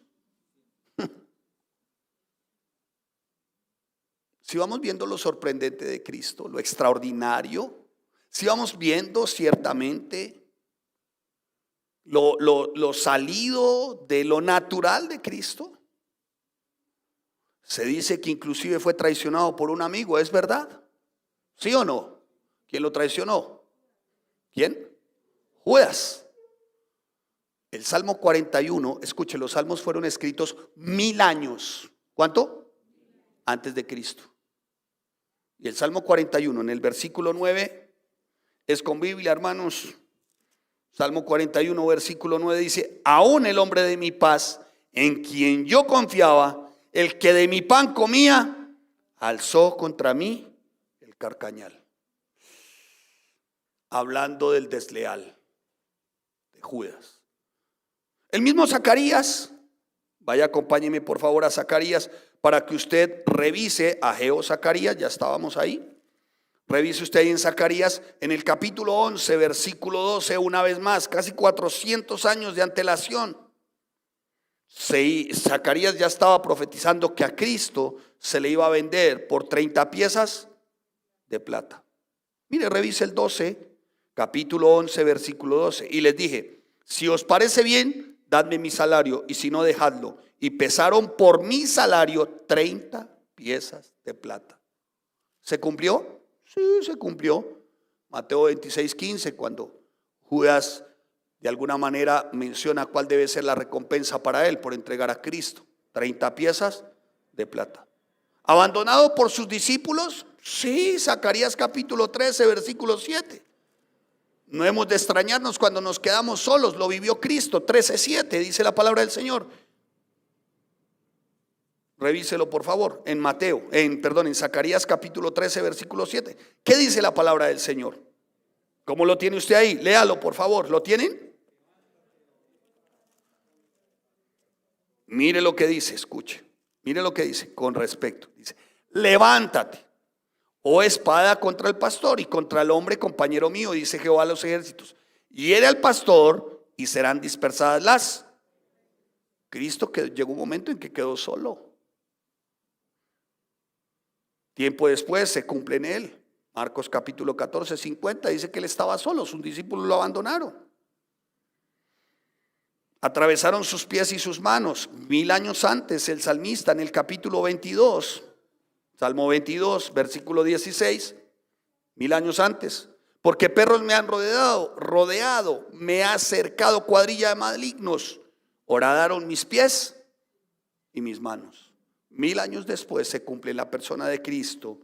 Si vamos viendo lo sorprendente de Cristo, lo extraordinario, si vamos viendo ciertamente lo salido de lo natural de Cristo. Se dice que inclusive fue traicionado por un amigo, ¿es verdad? ¿Sí o no? ¿Quién lo traicionó? ¿Quién? Judas. El Salmo 41, escuche, los salmos fueron escritos 1000 años. ¿Cuánto? Antes de Cristo. Y el Salmo 41 en el versículo 9 es con Biblia, hermanos. Salmo 41, versículo 9 dice: aún el hombre de mi paz, en quien yo confiaba, el que de mi pan comía, alzó contra mí el carcañal. Hablando del desleal de Judas. El mismo Zacarías, vaya, acompáñeme por favor a Zacarías para que usted revise. Ageo, Zacarías, ya estábamos ahí. Revise usted ahí en Zacarías, en el capítulo 11, versículo 12, una vez más, casi 400 años de antelación. Zacarías ya estaba profetizando que a Cristo se le iba a vender por 30 piezas de plata. Mire, revise el 12, capítulo 11, versículo 12. Y les dije: si os parece bien, dadme mi salario, y si no, dejadlo. Y pesaron por mi salario 30 piezas de plata. ¿Se cumplió? Sí, se cumplió. Mateo 26, 15, cuando Judas de alguna manera menciona cuál debe ser la recompensa para él por entregar a Cristo. 30 piezas de plata. ¿Abandonado por sus discípulos? Sí, Zacarías capítulo 13, versículo 7. No hemos de extrañarnos cuando nos quedamos solos, lo vivió Cristo. 13:7 dice la palabra del Señor. Revíselo por favor, en Zacarías capítulo 13, versículo 7. ¿Qué dice la palabra del Señor? ¿Cómo lo tiene usted ahí? Léalo por favor, ¿lo tienen? Mire lo que dice, escuche. Mire lo que dice con respecto. Dice: levántate, oh espada, contra el pastor y contra el hombre compañero mío, dice Jehová de los ejércitos. Hiere al pastor y serán dispersadas las. Cristo, que llegó un momento en que quedó solo. Tiempo después se cumple en él. Marcos capítulo 14, 50 dice que él estaba solo, sus discípulos lo abandonaron. Atravesaron sus pies y sus manos. 1000 años antes, el salmista en el capítulo 22, Salmo 22, versículo 16, 1000 años antes. Porque perros me han rodeado, me ha cercado cuadrilla de malignos. Horadaron mis pies y mis manos. 1000 años después se cumple en la persona de Cristo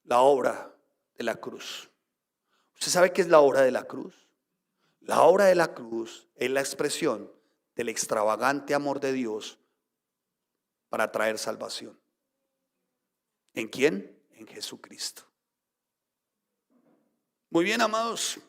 la obra de la cruz. ¿Usted sabe qué es la obra de la cruz? La obra de la cruz es la expresión del extravagante amor de Dios para traer salvación. ¿En quién? En Jesucristo. Muy bien, amados.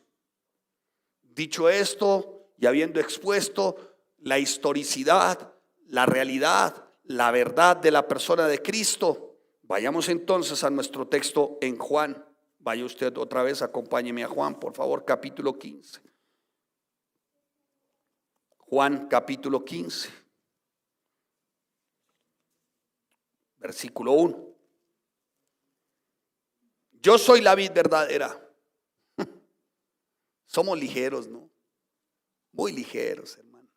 Dicho esto y habiendo expuesto la historicidad, la realidad, la verdad de la persona de Cristo, vayamos entonces a nuestro texto en Juan. Vaya usted otra vez, acompáñeme a Juan, por favor, capítulo 15. Juan capítulo 15, versículo 1. Yo soy la vid verdadera. Somos ligeros, ¿no? Muy ligeros, hermanos.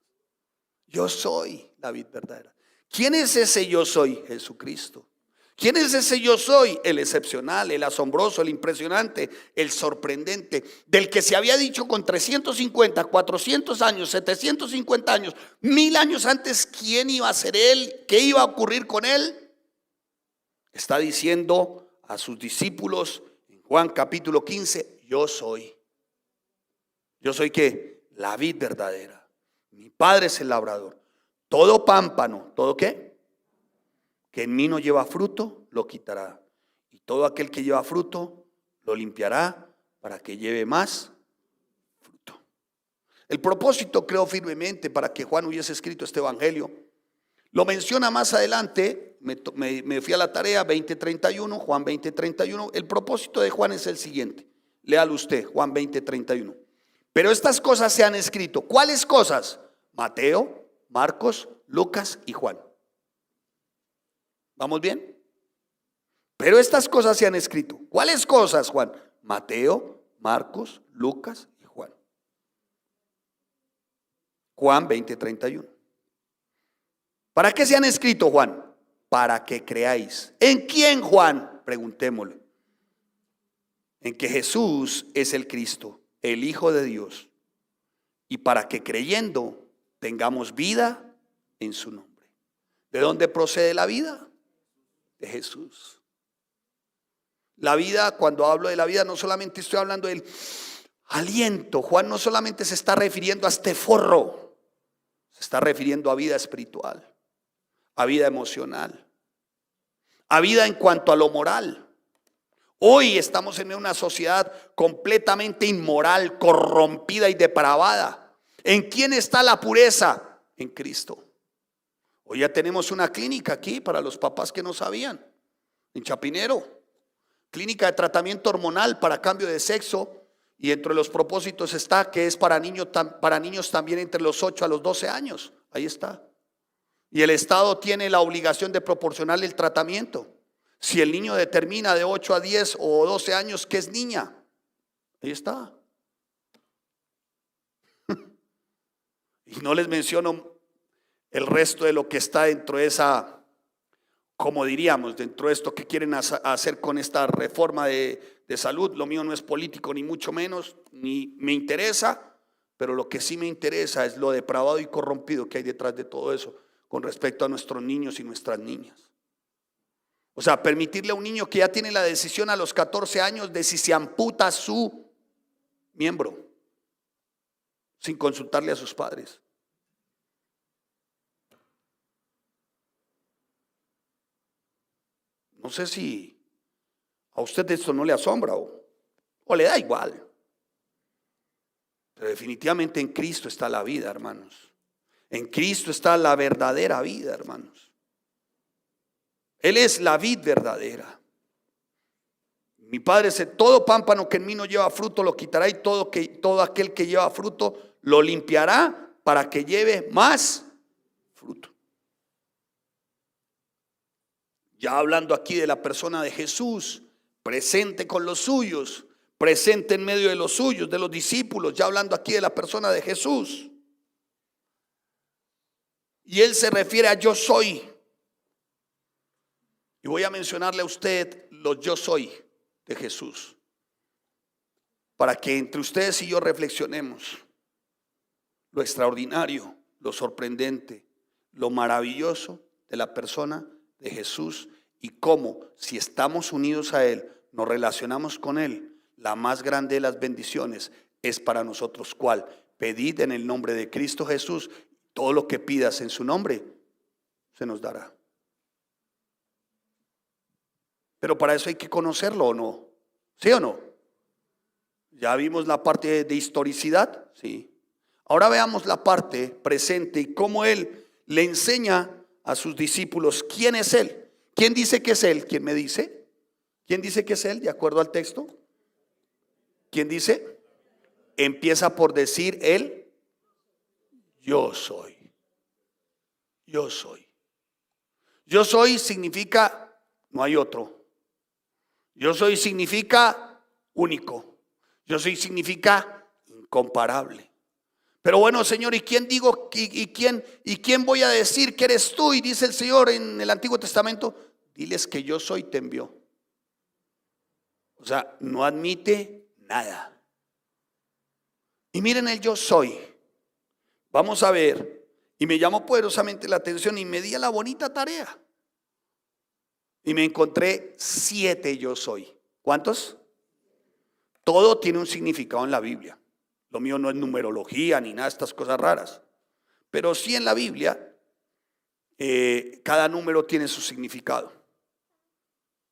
Yo soy la vid verdadera. ¿Quién es ese yo soy? Jesucristo. ¿Quién es ese yo soy? El excepcional, el asombroso, el impresionante, el sorprendente, del que se había dicho con 350, 400 años, 750 años, 1000 años antes, ¿quién iba a ser él? ¿Qué iba a ocurrir con él? Está diciendo a sus discípulos en Juan capítulo 15, yo soy. ¿Yo soy qué? La vid verdadera. Mi Padre es el labrador. Todo pámpano, ¿todo qué? Que en mí no lleva fruto, lo quitará. Y todo aquel que lleva fruto, lo limpiará para que lleve más fruto. El propósito, creo firmemente, para que Juan hubiese escrito este evangelio, lo menciona más adelante, me fui a la tarea, 20:31, Juan 20:31. El propósito de Juan es el siguiente. Léalo usted, Juan 20:31. Pero estas cosas se han escrito. ¿Cuáles cosas? Mateo, Marcos, Lucas y Juan. ¿Vamos bien? Pero estas cosas se han escrito. ¿Cuáles cosas, Juan? Mateo, Marcos, Lucas y Juan. Juan 20:31. ¿Para qué se han escrito, Juan? Para que creáis. ¿En quién, Juan? Preguntémosle. En que Jesús es el Cristo, el Hijo de Dios. Y para que creyendo tengamos vida en su nombre. ¿De dónde procede la vida? De Jesús. La vida, cuando hablo de la vida, no solamente estoy hablando del aliento. Juan no solamente se está refiriendo a este forro, se está refiriendo a vida espiritual, a vida emocional, a vida en cuanto a lo moral. Hoy estamos en una sociedad completamente inmoral, corrompida y depravada. ¿En quién está la pureza? En Cristo. Hoy ya tenemos una clínica aquí para los papás que no sabían, en Chapinero, clínica de tratamiento hormonal para cambio de sexo, y entre los propósitos está que es para niños también entre los 8 a los 12 años, ahí está. Y el Estado tiene la obligación de proporcionarle el tratamiento. Si el niño determina de 8 a 10 o 12 años que es niña, ahí está. Y no les menciono el resto de lo que está dentro de esa, como diríamos, dentro de esto que quieren hacer con esta reforma de salud. Lo mío no es político, ni mucho menos, ni me interesa, pero lo que sí me interesa es lo depravado y corrompido que hay detrás de todo eso con respecto a nuestros niños y nuestras niñas. O sea, permitirle a un niño que ya tiene la decisión a los 14 años de si se amputa su miembro sin consultarle a sus padres. No sé si a usted esto no le asombra o le da igual. Pero definitivamente en Cristo está la vida, hermanos. En Cristo está la verdadera vida, hermanos. Él es la vid verdadera. Mi Padre dice, todo pámpano que en mí no lleva fruto lo quitará, y todo aquel que lleva fruto lo limpiará para que lleve más fruto. Ya hablando aquí de la persona de Jesús, presente con los suyos, presente en medio de los suyos, de los discípulos, ya hablando aquí de la persona de Jesús. Y él se refiere a yo soy. Y voy a mencionarle a usted los yo soy de Jesús, para que entre ustedes y yo reflexionemos lo extraordinario, lo sorprendente, lo maravilloso de la persona de Jesús y cómo, si estamos unidos a Él, nos relacionamos con Él. La más grande de las bendiciones es para nosotros. ¿Cuál? Pedid en el nombre de Cristo Jesús. Todo lo que pidas en su nombre se nos dará. Pero para eso hay que conocerlo, ¿o no? ¿Sí o no? Ya vimos la parte de historicidad, sí. Ahora veamos la parte presente y cómo Él le enseña a sus discípulos quién es Él. ¿Quién dice que es Él? ¿Quién me dice? ¿Quién dice que es Él de acuerdo al texto? ¿Quién dice? Empieza por decir Él, yo soy. Yo soy. Yo soy significa no hay otro. Yo soy significa único. Yo soy significa incomparable. Pero bueno, Señor, ¿y quién digo? ¿Y quién voy a decir que eres tú? Y dice el Señor en el Antiguo Testamento, diles que yo soy, te envió. O sea, no admite nada. Y miren el yo soy. Vamos a ver. Y me llamó poderosamente la atención y me di a la bonita tarea. Y me encontré 7 yo soy. ¿Cuántos? Todo tiene un significado en la Biblia. Lo mío no es numerología ni nada de estas cosas raras. Pero sí en la Biblia, cada número tiene su significado.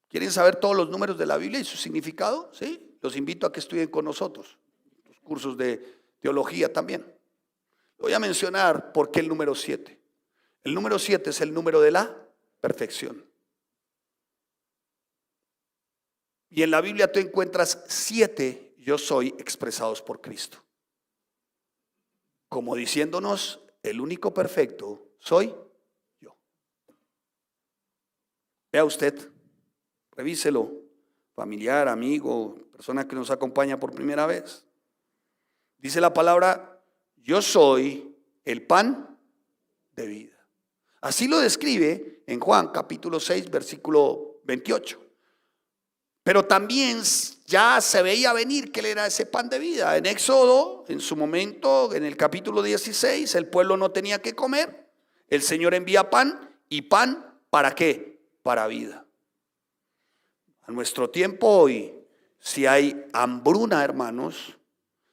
¿Quieren saber todos los números de la Biblia y su significado? Sí, los invito a que estudien con nosotros. Los cursos de teología también. Voy a mencionar por qué el número 7. El número 7 es el número de la perfección. Y en la Biblia tú encuentras 7 yo soy expresados por Cristo. Como diciéndonos, el único perfecto soy yo. Vea usted, revíselo, familiar, amigo, persona que nos acompaña por primera vez. Dice la palabra, yo soy el pan de vida. Así lo describe en Juan capítulo 6, versículo 28. Pero también ya se veía venir que él era ese pan de vida. En Éxodo, en su momento, en el capítulo 16, el pueblo no tenía que comer. El Señor envía pan, y pan, ¿para qué? Para vida. A nuestro tiempo hoy, si hay hambruna, hermanos,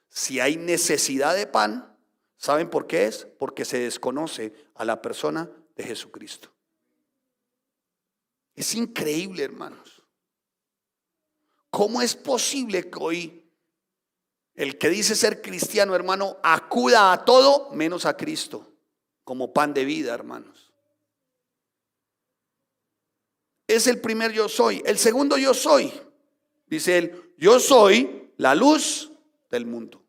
si hay necesidad de pan, ¿saben por qué es? Porque se desconoce a la persona de Jesucristo. Es increíble, hermanos. ¿Cómo es posible que hoy el que dice ser cristiano, hermano, acuda a todo menos a Cristo como pan de vida, hermanos? Es el primer yo soy. El segundo yo soy, dice él, yo soy la luz del mundo.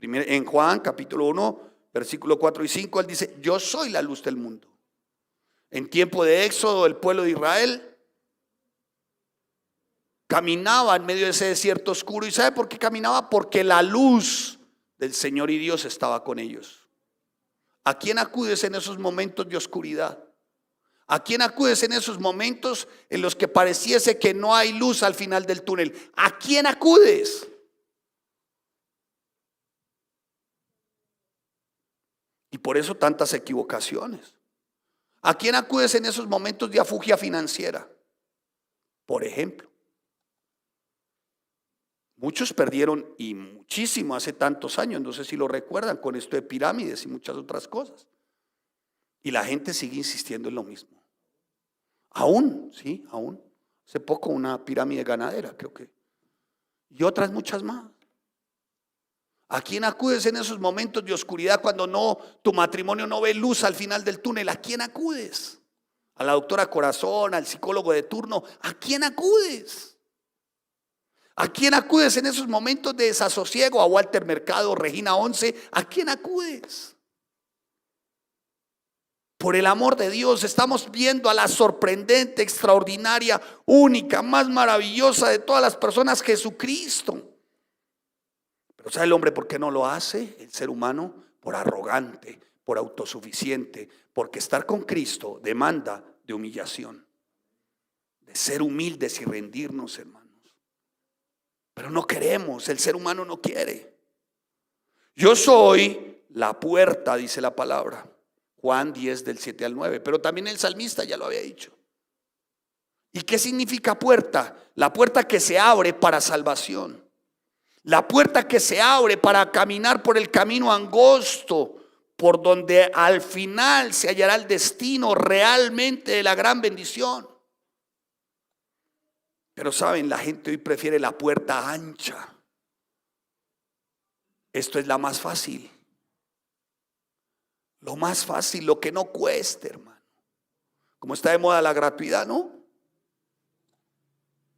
En Juan capítulo 1, versículo 4 y 5, él dice, yo soy la luz del mundo. En tiempo de Éxodo, el pueblo de Israel caminaba en medio de ese desierto oscuro. ¿Y sabe por qué caminaba? Porque la luz del Señor y Dios estaba con ellos. ¿A quién acudes en esos momentos de oscuridad? ¿A quién acudes en esos momentos en los que pareciese que no hay luz al final del túnel? ¿A quién acudes? Y por eso tantas equivocaciones. ¿A quién acudes en esos momentos de afugia financiera? Por ejemplo. Muchos perdieron, y muchísimo, hace tantos años, no sé si lo recuerdan, con esto de pirámides y muchas otras cosas. Y la gente sigue insistiendo en lo mismo. Aún, sí, aún. Hace poco una pirámide ganadera, creo que. Y otras muchas más. ¿A quién acudes en esos momentos de oscuridad cuando tu matrimonio no ve luz al final del túnel? ¿A quién acudes? ¿A la doctora Corazón, al psicólogo de turno? ¿A quién acudes? ¿A quién acudes en esos momentos de desasosiego? ¿A Walter Mercado, Regina 11? ¿A quién acudes? Por el amor de Dios, estamos viendo a la sorprendente, extraordinaria, única, más maravillosa de todas las personas, Jesucristo. Pero ¿sabe el hombre por qué no lo hace? El ser humano, por arrogante, por autosuficiente, porque estar con Cristo demanda de humillación, de ser humildes y rendirnos, hermanos. Pero no queremos, el ser humano no quiere. Yo soy la puerta, dice la palabra, Juan 10 del 7 al 9, pero también el salmista ya lo había dicho. ¿Y qué significa puerta? La puerta que se abre para salvación. La puerta que se abre para caminar por el camino angosto, por donde al final se hallará el destino realmente de la gran bendición. Pero saben, la gente hoy prefiere la puerta ancha. Esto es la más fácil. Lo más fácil, lo que no cueste, hermano. Como está de moda la gratuidad, ¿no?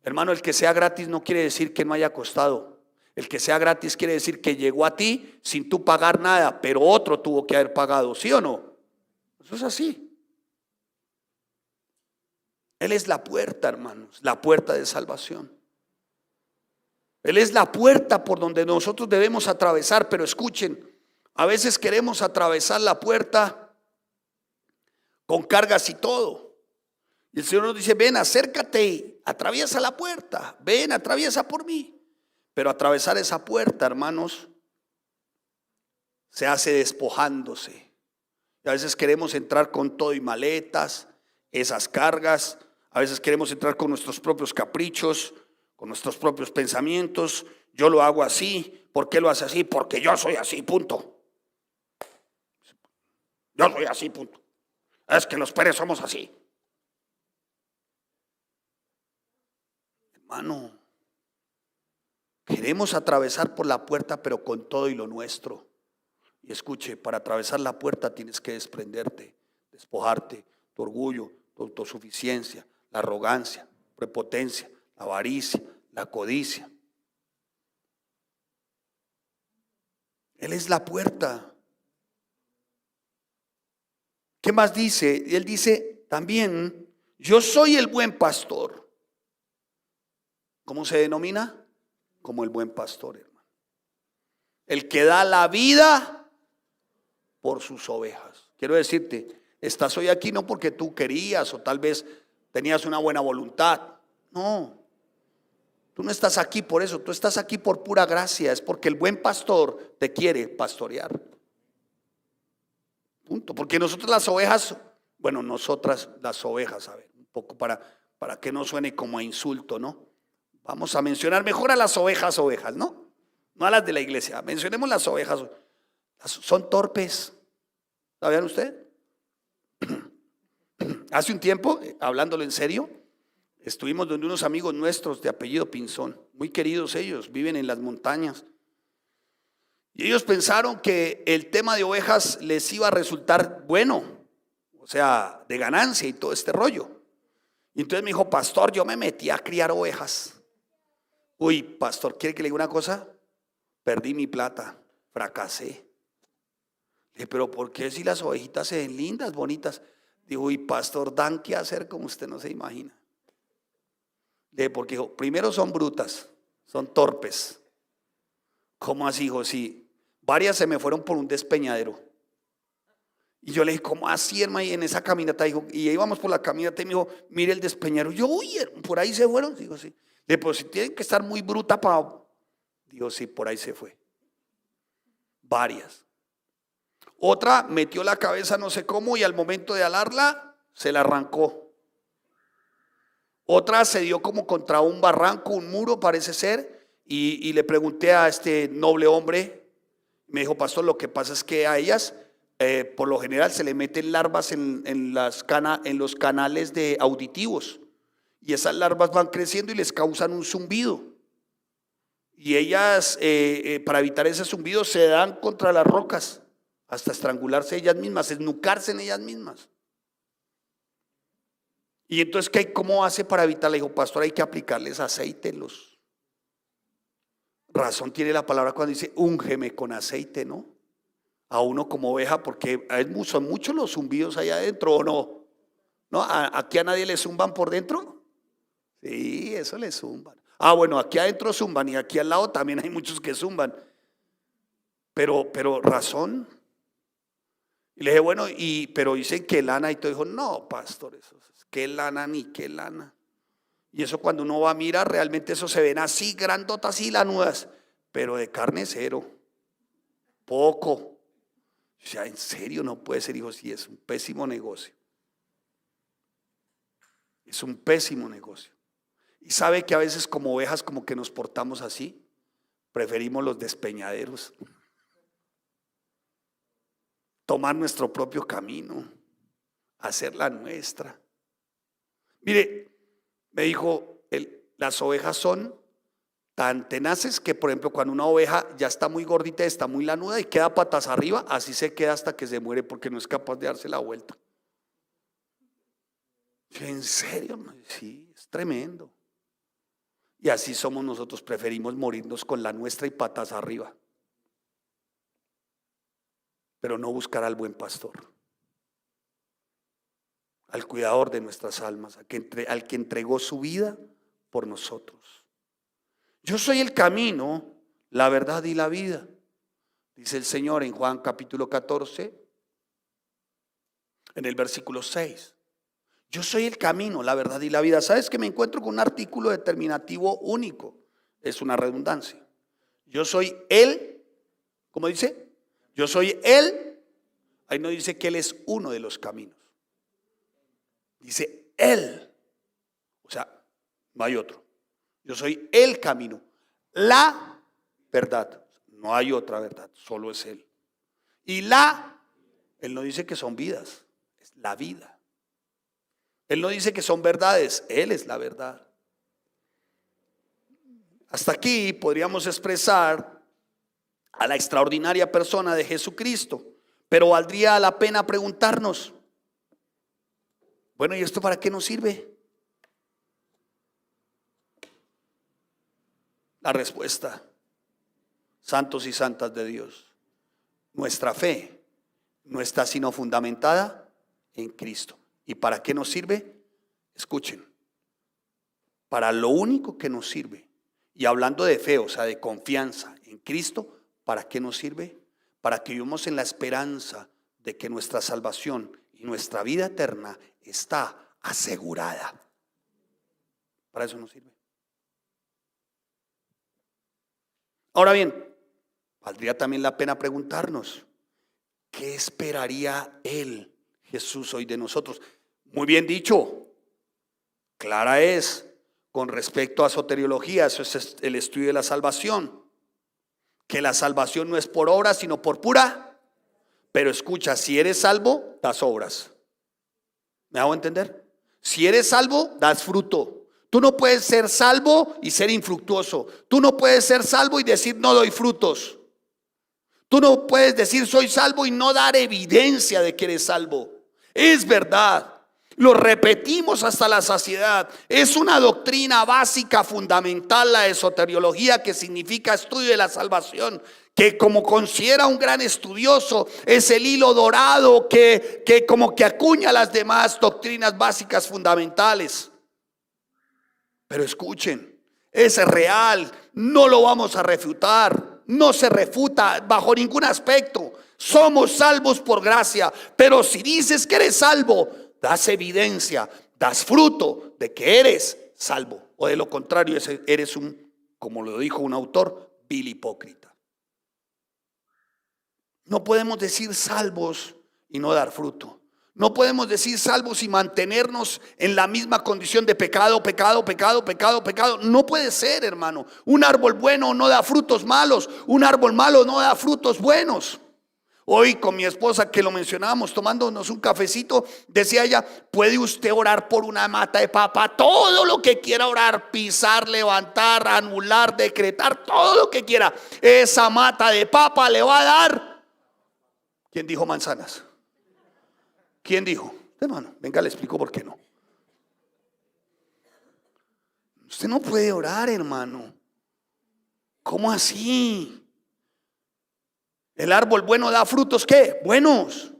Hermano, el que sea gratis no quiere decir que no haya costado. El que sea gratis quiere decir que llegó a ti sin tú pagar nada, pero otro tuvo que haber pagado, ¿sí o no? Eso es así. Él es la puerta, hermanos, la puerta de salvación. Él es la puerta por donde nosotros debemos atravesar, pero escuchen, a veces queremos atravesar la puerta con cargas y todo. Y el Señor nos dice, ven, acércate, atraviesa la puerta, ven, atraviesa por mí. Pero atravesar esa puerta, hermanos, se hace despojándose. Y a veces queremos entrar con todo y maletas, esas cargas. A veces queremos entrar con nuestros propios caprichos, con nuestros propios pensamientos. Yo lo hago así. ¿Por qué lo hace así? Porque yo soy así, punto. Yo soy así, punto. Es que los Pérez somos así. Hermano, queremos atravesar por la puerta, pero con todo y lo nuestro. Y escuche, para atravesar la puerta tienes que desprenderte, despojarte, tu orgullo, tu autosuficiencia, la arrogancia, prepotencia, la avaricia, la codicia. Él es la puerta. ¿Qué más dice? Él dice también, yo soy el buen pastor. ¿Cómo se denomina? Como el buen pastor, hermano. El que da la vida por sus ovejas. Quiero decirte, estás hoy aquí no porque tú querías o tal vez tenías una buena voluntad. No, tú no estás aquí por eso, tú estás aquí por pura gracia. Es porque el buen pastor te quiere pastorear. Punto. Porque nosotros las ovejas, bueno, nosotras las ovejas, a ver, un poco para que no suene como a insulto, ¿no? Vamos a mencionar mejor a las ovejas, ¿no? No a las de la iglesia. Mencionemos las ovejas. Son torpes. ¿Sabían usted? Hace un tiempo, hablándolo en serio, estuvimos donde unos amigos nuestros de apellido Pinzón, muy queridos ellos, viven en las montañas. Y ellos pensaron que el tema de ovejas les iba a resultar bueno, o sea, de ganancia y todo este rollo. Y entonces me dijo, pastor, yo me metí a criar ovejas. Uy, pastor, ¿quiere que le diga una cosa? Perdí mi plata, fracasé. Le dije, pero ¿por qué si las ovejitas se ven lindas, bonitas? Dijo, uy, pastor, dan que hacer como usted no se imagina. Le dije, porque dijo, primero son brutas, son torpes. ¿Cómo así, hijo? Sí, varias se me fueron por un despeñadero. Y yo le dije, ¿cómo así, hermano? Y en esa caminata, dijo, y íbamos por la caminata y me dijo, mire el despeñadero. Yo, uy, por ahí se fueron. Digo, sí. Le dije, pero si tienen que estar muy bruta para... Digo, sí, por ahí se fue. Varias. Otra metió la cabeza no sé cómo y al momento de alarla se la arrancó. Otra se dio como contra un barranco, un muro parece ser, y le pregunté a este noble hombre, me dijo, pastor, lo que pasa es que a ellas por lo general se le meten larvas en los canales de auditivos y esas larvas van creciendo y les causan un zumbido y ellas para evitar ese zumbido se dan contra las rocas hasta estrangularse ellas mismas, esnucarse en ellas mismas. Y entonces, ¿cómo hace para evitar? Le dijo, pastor, hay que aplicarles aceite en los... Razón tiene la palabra cuando dice, úngeme con aceite, ¿no? A uno como oveja, porque son muchos los zumbidos allá adentro, ¿o no? ¿No? ¿Aquí a nadie le zumban por dentro? Sí, eso le zumban. Ah, bueno, aquí adentro zumban y aquí al lado también hay muchos que zumban. Pero razón, Y le dije, bueno, pero dicen que lana, y todo. Dijo, no, pastor, eso es que lana ni que lana. Y eso cuando uno va a mirar, realmente eso se ven así, grandotas y lanudas, pero de carne cero, poco. O sea, en serio no puede ser, hijo, sí, es un pésimo negocio. Es un pésimo negocio. Y sabe que a veces como ovejas como que nos portamos así, preferimos los despeñaderos, tomar nuestro propio camino, hacer la nuestra. Mire, me dijo, las ovejas son tan tenaces que, por ejemplo, cuando una oveja ya está muy gordita, está muy lanuda y queda patas arriba, así se queda hasta que se muere porque no es capaz de darse la vuelta. ¿En serio? Sí, es tremendo. Y así somos nosotros, preferimos morirnos con la nuestra y patas arriba, pero no buscar al buen pastor, al cuidador de nuestras almas, al que entregó su vida por nosotros. Yo soy el camino, la verdad y la vida, dice el Señor en Juan capítulo 14, en el versículo 6. Yo soy el camino, la verdad y la vida. ¿Sabes que me encuentro con un artículo determinativo único? Es una redundancia. Yo soy él, ¿cómo dice? Yo soy él. Ahí no dice que él es uno de los caminos. Dice él. O sea, no hay otro. Yo soy el camino, la verdad. No hay otra verdad, solo es él. Y él no dice que son vidas, es la vida. Él no dice que son verdades, él es la verdad. Hasta aquí podríamos expresar a la extraordinaria persona de Jesucristo, pero valdría la pena preguntarnos, bueno, ¿y esto para qué nos sirve? La respuesta, santos y santas de Dios, nuestra fe no está sino fundamentada en Cristo. ¿Y para qué nos sirve? Escuchen, para lo único que nos sirve, y hablando de fe, o sea, de confianza en Cristo, ¿para qué nos sirve? Para que vivamos en la esperanza de que nuestra salvación y nuestra vida eterna está asegurada. Para eso nos sirve. Ahora bien, valdría también la pena preguntarnos, ¿qué esperaría Él, Jesús, hoy de nosotros? Muy bien dicho, clara es, con respecto a soteriología, eso es el estudio de la salvación, que la salvación no es por obras, sino por pura. Pero escucha, si eres salvo, das obras. ¿Me hago entender? Si eres salvo, das fruto. Tú no puedes ser salvo y ser infructuoso. Tú no puedes ser salvo y decir no doy frutos. Tú no puedes decir soy salvo y no dar evidencia de que eres salvo. Es verdad. Lo repetimos hasta la saciedad. Es una doctrina básica, fundamental, la esoteriología, que significa estudio de la salvación, que como considera un gran estudioso, es el hilo dorado que como que acuña las demás doctrinas básicas fundamentales. Pero escuchen, es real, no lo vamos a refutar, no se refuta bajo ningún aspecto. Somos salvos por gracia, pero si dices que eres salvo, das evidencia, das fruto de que eres salvo, o de lo contrario eres como lo dijo un autor, vil hipócrita. No podemos decir salvos y no dar fruto. No podemos decir salvos y mantenernos en la misma condición de pecado. No puede ser, hermano. Un árbol bueno no da frutos malos, un árbol malo no da frutos buenos. Hoy con mi esposa, que lo mencionábamos tomándonos un cafecito, decía ella, puede usted orar por una mata de papa, todo lo que quiera orar, pisar, levantar, anular, decretar, todo lo que quiera. Esa mata de papa le va a dar. ¿Quién dijo manzanas? ¿Quién dijo? Hermano, venga, le explico por qué no. Usted no puede orar, hermano. ¿Cómo así? El árbol bueno da frutos, ¿qué? Buenos.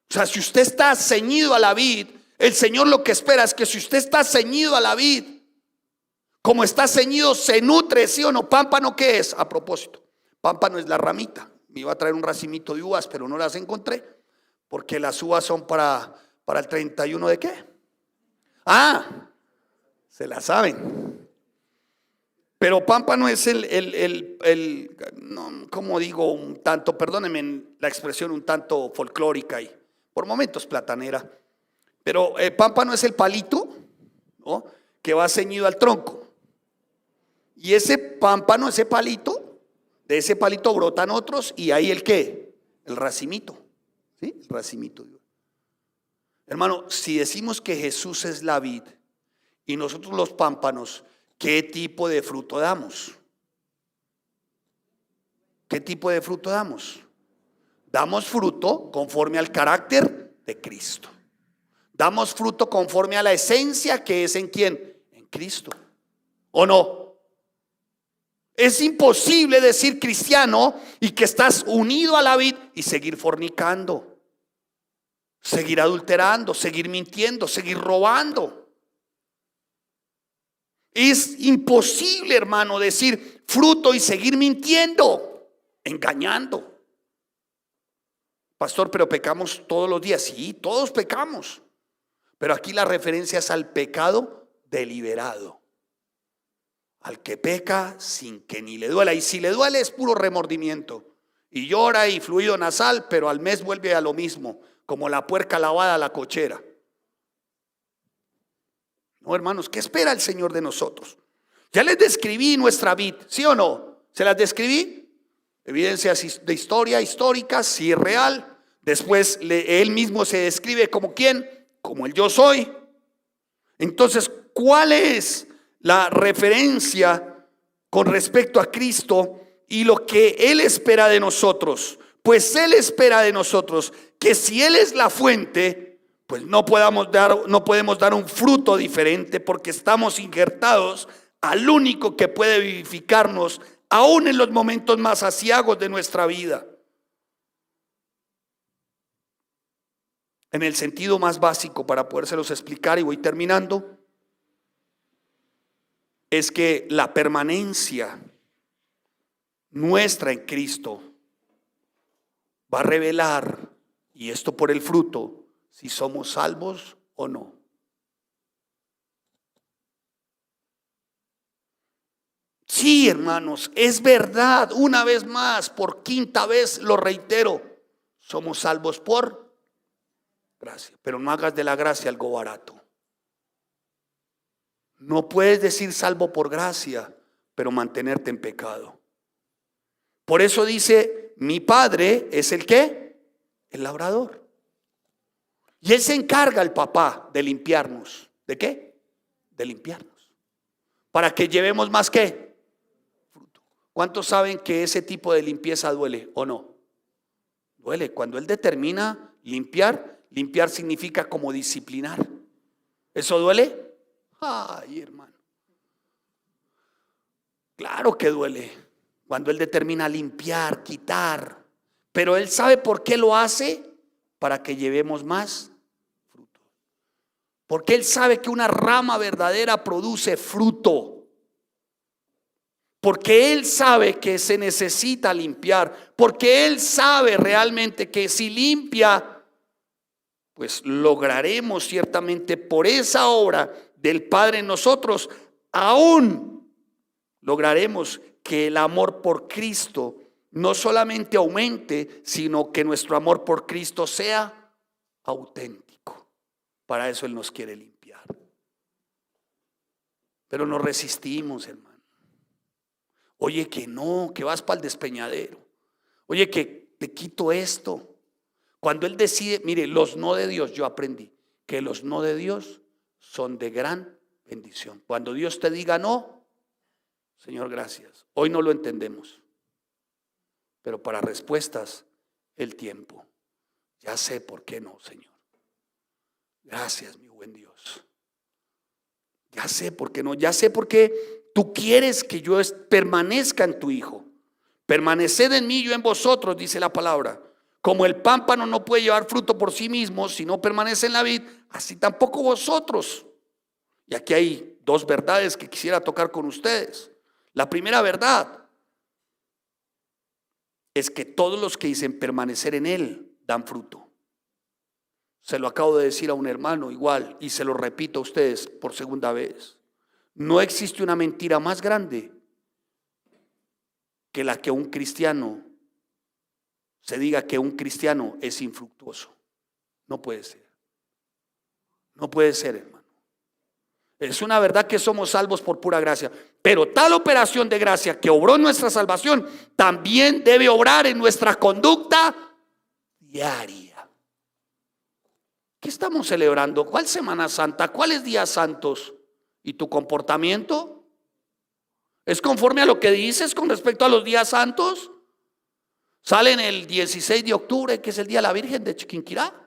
O sea, si usted está ceñido a la vid, el Señor lo que espera es que si usted está ceñido a la vid, como está ceñido, se nutre, ¿sí o no? Pámpano, ¿qué es? A propósito, pámpano es la ramita. Me iba a traer un racimito de uvas, pero no las encontré, porque las uvas son para el 31 ¿de qué? Ah, se la saben. Pero pámpano es no, como digo, un tanto, perdónenme la expresión, un tanto folclórica y por momentos platanera. Pero pámpano es el palito, ¿no?, que va ceñido al tronco. Y ese pámpano, ese palito, de ese palito brotan otros y ahí el qué, el racimito, ¿sí? El racimito. Hermano, si decimos que Jesús es la vid y nosotros los pámpanos, ¿qué tipo de fruto damos? ¿Qué tipo de fruto damos? Damos fruto conforme al carácter de Cristo. Damos fruto conforme a la esencia que es ¿en quién? En Cristo. ¿O no? Es imposible decir cristiano y que estás unido a la vid y seguir fornicando, seguir adulterando, seguir mintiendo, seguir robando. Es imposible, hermano, decir fruto y seguir mintiendo, engañando. Pastor, pero pecamos todos los días. Sí, todos pecamos. Pero aquí la referencia es al pecado deliberado. Al que peca sin que ni le duela. Y si le duele es puro remordimiento. Y llora y fluido nasal, pero al mes vuelve a lo mismo, como la puerca lavada a la cochera. No, hermanos, ¿qué espera el Señor de nosotros? Ya les describí nuestra vid, ¿sí o no? ¿Se las describí? Evidencias de historia, históricas, sí es real. Después él mismo se describe como ¿quién? Como el yo soy. Entonces, ¿cuál es la referencia con respecto a Cristo y lo que Él espera de nosotros? Pues Él espera de nosotros que si Él es la fuente, pues no podemos dar un fruto diferente, porque estamos injertados al único que puede vivificarnos aún en los momentos más aciagos de nuestra vida. En el sentido más básico, para podérselos explicar, y voy terminando, es que la permanencia nuestra en Cristo va a revelar, y esto por el fruto, si somos salvos o no. Sí, hermanos, es verdad, una vez más, por quinta vez lo reitero, somos salvos por gracia, pero no hagas de la gracia algo barato. No puedes decir salvo por gracia, pero mantenerte en pecado. Por eso dice, mi Padre es el ¿qué? El labrador. Y Él se encarga, el papá, de limpiarnos. ¿De qué? De limpiarnos. Para que llevemos más ¿qué? Fruto. ¿Cuántos saben que ese tipo de limpieza duele o no? Duele. Cuando Él determina limpiar, limpiar significa como disciplinar. ¿Eso duele? Ay, hermano. Claro que duele. Cuando Él determina limpiar, quitar. Pero Él sabe por qué lo hace, para que llevemos más fruto. Porque Él sabe que una rama verdadera produce fruto. Porque Él sabe que se necesita limpiar. Porque Él sabe realmente que si limpia, pues lograremos ciertamente por esa obra del Padre en nosotros, aún lograremos que el amor por Cristo no solamente aumente, sino que nuestro amor por Cristo sea auténtico. Para eso Él nos quiere limpiar. Pero nos resistimos, hermano. Oye, que no, que vas para el despeñadero. Oye, que te quito esto. Cuando Él decide, mire, los no de Dios, yo aprendí que los no de Dios son de gran bendición. Cuando Dios te diga no, Señor, gracias. Hoy no lo entendemos, pero para respuestas, el tiempo. Ya sé por qué no, Señor. Gracias, mi buen Dios. Ya sé por qué no. Ya sé por qué tú quieres que yo permanezca en tu Hijo. Permaneced en mí, yo en vosotros, dice la palabra. Como el pámpano no puede llevar fruto por sí mismo si no permanece en la vid, así tampoco vosotros. Y aquí hay dos verdades que quisiera tocar con ustedes. La primera verdad es que todos los que dicen permanecer en Él dan fruto. Se lo acabo de decir a un hermano igual y se lo repito a ustedes por segunda vez. No existe una mentira más grande que la que un cristiano se diga que un cristiano es infructuoso. No puede ser. No puede ser, hermano. Es una verdad que somos salvos por pura gracia, pero tal operación de gracia que obró en nuestra salvación también debe obrar en nuestra conducta diaria. ¿Qué estamos celebrando? ¿Cuál Semana Santa? ¿Cuáles días santos? ¿Y tu comportamiento? ¿Es conforme a lo que dices con respecto a los días santos? Salen el 16 de octubre, que es el Día de la Virgen de Chiquinquirá.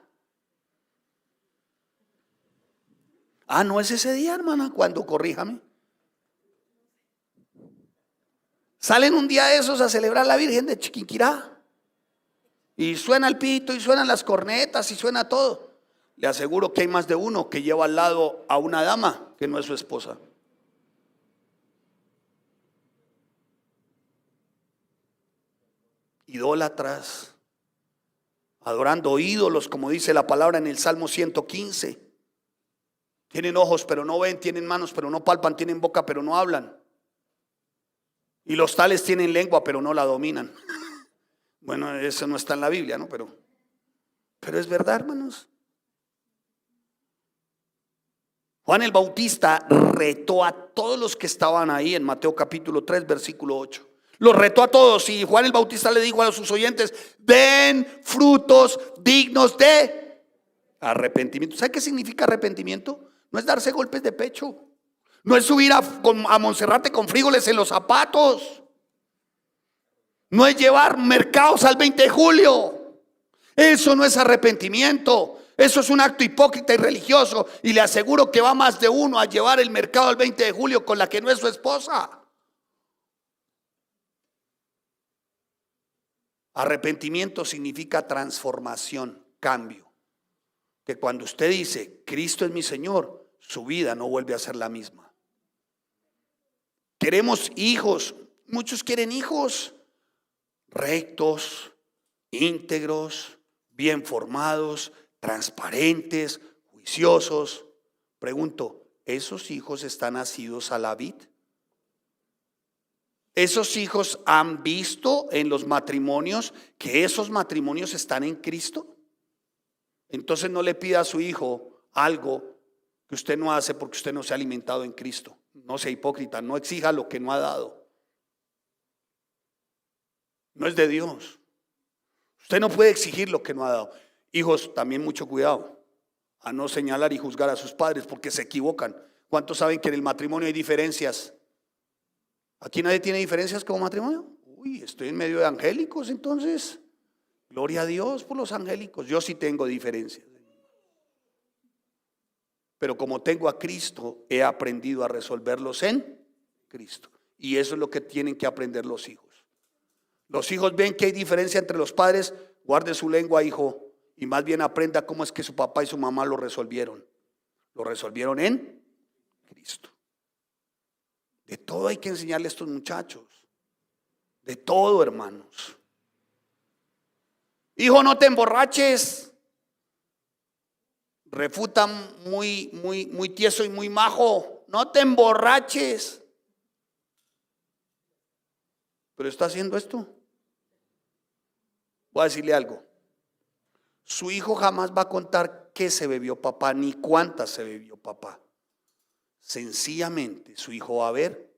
Ah, no es ese día, hermana, cuando corríjame. Salen un día de esos a celebrar la Virgen de Chiquinquirá. Y suena el pito, y suenan las cornetas, y suena todo. Le aseguro que hay más de uno que lleva al lado a una dama que no es su esposa. Idólatras, adorando ídolos, como dice la palabra en el Salmo 115. Tienen ojos pero no ven, tienen manos pero no palpan, tienen boca pero no hablan. Y los tales tienen lengua pero no la dominan. Bueno, eso no está en la Biblia, ¿no? Pero es verdad, hermanos. Juan el Bautista retó a todos los que estaban ahí en Mateo capítulo 3, versículo 8. Los retó a todos y Juan el Bautista le dijo a sus oyentes: den frutos dignos de arrepentimiento. ¿Sabe qué significa arrepentimiento? No es darse golpes de pecho. No es subir a Monserrate con frijoles en los zapatos. No es llevar mercados al 20 de julio. Eso no es arrepentimiento. Eso es un acto hipócrita y religioso. Y le aseguro que va más de uno a llevar el mercado al 20 de julio con la que no es su esposa. Arrepentimiento significa transformación, cambio. Que cuando usted dice Cristo es mi Señor, su vida no vuelve a ser la misma. Queremos hijos, muchos quieren hijos rectos, íntegros, bien formados, transparentes, juiciosos. Pregunto, ¿esos hijos están nacidos a la vid? ¿Esos hijos han visto en los matrimonios que esos matrimonios están en Cristo? Entonces no le pida a su hijo algo que usted no hace porque usted no se ha alimentado en Cristo. No sea hipócrita, no exija lo que no ha dado. No es de Dios. Usted no puede exigir lo que no ha dado. Hijos, también mucho cuidado a no señalar y juzgar a sus padres porque se equivocan. ¿Cuántos saben que en el matrimonio hay diferencias? ¿Aquí nadie tiene diferencias como matrimonio? Uy, estoy en medio de angélicos, entonces gloria a Dios por los angélicos. Yo sí tengo diferencias, pero como tengo a Cristo, he aprendido a resolverlos en Cristo. Y eso es lo que tienen que aprender los hijos. Los hijos ven que hay diferencia entre los padres. Guarde su lengua, hijo, y más bien aprenda cómo es que su papá y su mamá lo resolvieron. Lo resolvieron en Cristo. De todo hay que enseñarle a estos muchachos. De todo, hermanos. Hijo, no te emborraches. Refutan muy tieso y muy majo. No te emborraches. Pero está haciendo esto. Voy a decirle algo. Su hijo jamás va a contar qué se bebió papá ni cuántas se bebió papá. Sencillamente su hijo va a ver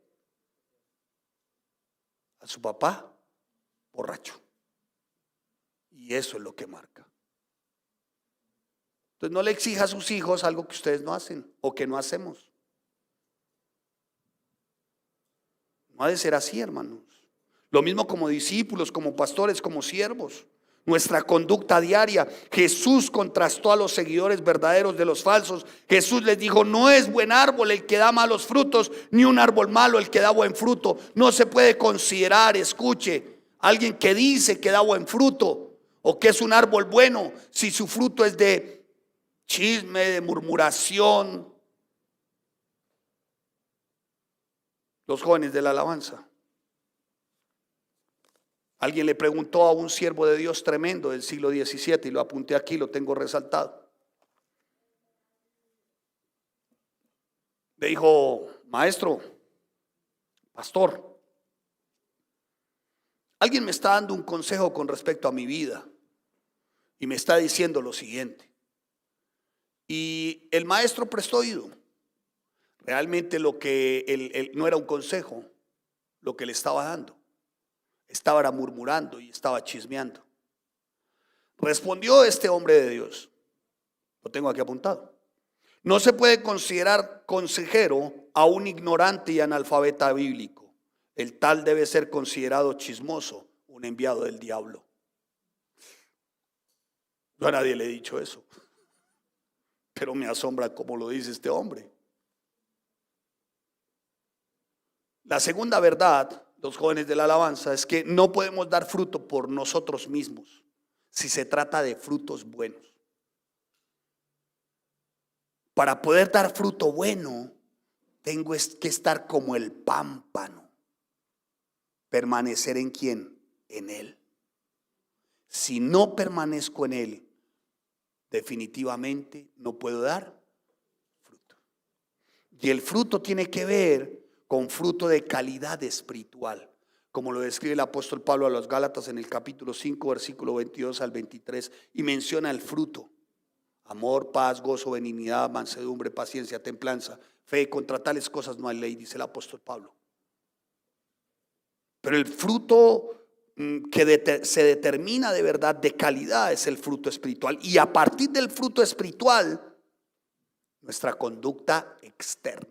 a su papá borracho. Y eso es lo que marca. Entonces no le exija a sus hijos algo que ustedes no hacen o que no hacemos. No ha de ser así, hermanos. Lo mismo como discípulos, como pastores, como siervos. Nuestra conducta diaria. Jesús contrastó a los seguidores verdaderos de los falsos. Jesús les dijo: no es buen árbol el que da malos frutos, ni un árbol malo el que da buen fruto. No se puede considerar, escuche, alguien que dice que da buen fruto o que es un árbol bueno si su fruto es de chisme, de murmuración. Los jóvenes de la alabanza. Alguien le preguntó a un siervo de Dios tremendo del siglo XVII, y lo apunté aquí, lo tengo resaltado. Le dijo: maestro, pastor, alguien me está dando un consejo con respecto a mi vida y me está diciendo lo siguiente. Y el maestro prestó oído. Realmente lo que él no era un consejo lo que le estaba dando. Estaba murmurando y estaba chismeando. Respondió este hombre de Dios, lo tengo aquí apuntado: no se puede considerar consejero a un ignorante y analfabeta bíblico. El tal debe ser considerado chismoso, un enviado del diablo. Yo a nadie le he dicho eso, pero me asombra cómo lo dice este hombre. La segunda verdad, los jóvenes de la alabanza, es que no podemos dar fruto por nosotros mismos si se trata de frutos buenos. Para poder dar fruto bueno, tengo que estar como el pámpano. ¿Permanecer en quién? En él. Si no permanezco en él, definitivamente no puedo dar fruto. Y el fruto tiene que ver con fruto de calidad espiritual, como lo describe el apóstol Pablo a los Gálatas en el capítulo 5, versículo 22 al 23, y menciona el fruto: amor, paz, gozo, benignidad, mansedumbre, paciencia, templanza, fe. Contra tales cosas no hay ley, dice el apóstol Pablo. Pero el fruto que se determina de verdad de calidad es el fruto espiritual. Y a partir del fruto espiritual, nuestra conducta externa.